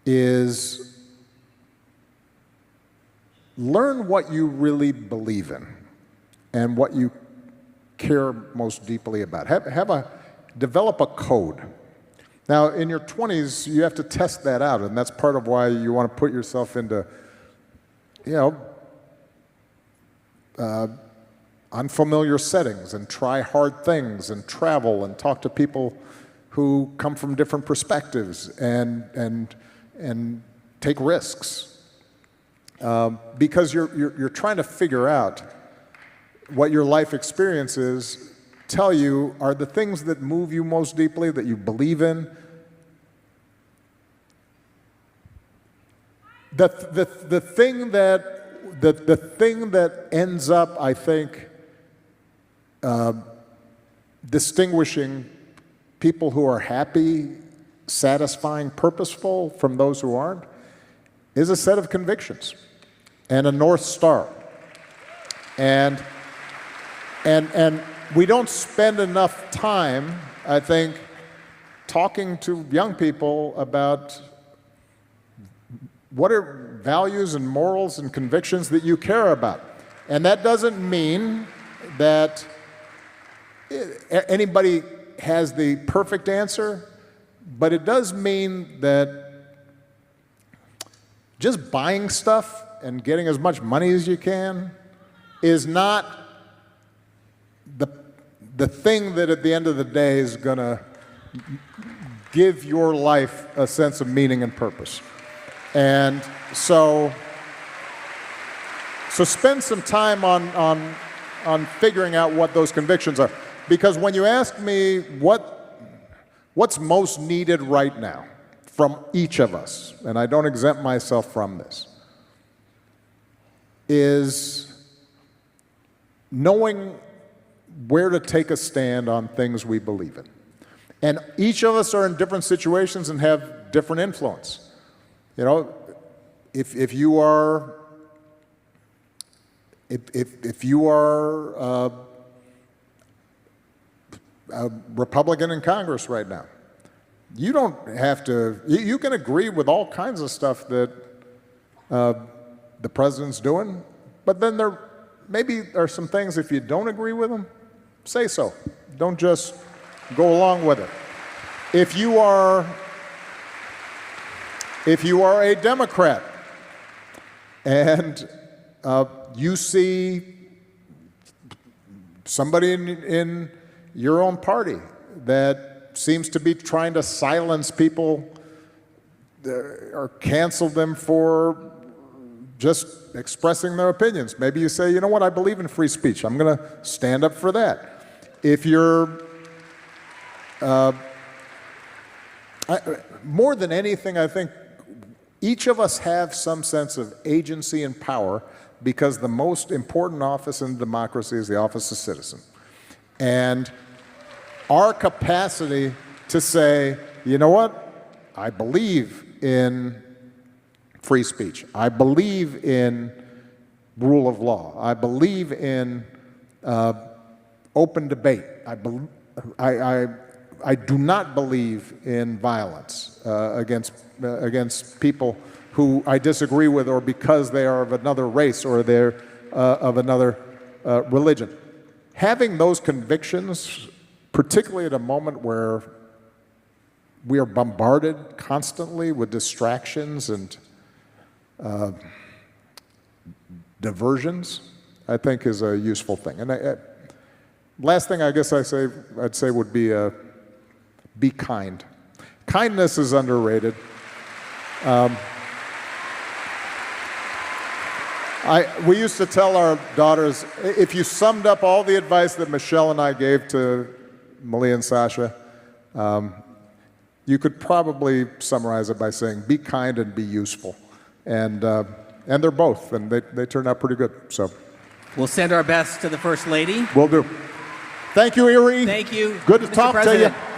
is learn what you really believe in and what you care most deeply about. Develop a code. Now, in your 20s, you have to test that out, and that's part of why you want to put yourself into, unfamiliar settings and try hard things and travel and talk to people who come from different perspectives and take risks. Because you're trying to figure out what your life experiences tell you are the things that move you most deeply, that you believe in. The thing that ends up, I think, distinguishing people who are happy, satisfying, purposeful from those who aren't is a set of convictions and a North Star. And we don't spend enough time, I think, talking to young people about what are values and morals and convictions that you care about. And that doesn't mean that anybody has the perfect answer, but it does mean that just buying stuff and getting as much money as you can is not the thing that at the end of the day is going to give your life a sense of meaning and purpose. And so spend some time on figuring out what those convictions are. Because when you ask me what's most needed right now from each of us, and I don't exempt myself from this, is knowing where to take a stand on things we believe in. And each of us are in different situations and have different influence. You know, if you are a Republican in Congress right now, you don't have to, you can agree with all kinds of stuff that the president's doing, but then there maybe are some things, if you don't agree with them, say so. Don't just go along with it. If you are a Democrat and you see somebody in your own party that seems to be trying to silence people or cancel them for just expressing their opinions, maybe you say, you know what, I believe in free speech. I'm going to stand up for that. If you're more than anything, I think each of us have some sense of agency and power, because the most important office in democracy is the office of citizen. And our capacity to say, you know what, I believe in free speech. I believe in rule of law. I believe in open debate. I do not believe in violence against people who I disagree with, or because they are of another race or they're of another religion. Having those convictions, particularly at a moment where we are bombarded constantly with distractions and diversions, I think is a useful thing. And last thing I guess I'd say would be kind. Kindness is underrated. We used to tell our daughters, if you summed up all the advice that Michelle and I gave to Malia and Sasha, you could probably summarize it by saying, be kind and be useful. And they're both, and they turned out pretty good. So we'll send our best to the First Lady. Will do. Thank you, Erie. Thank you. Good to Mr. talk to President. you.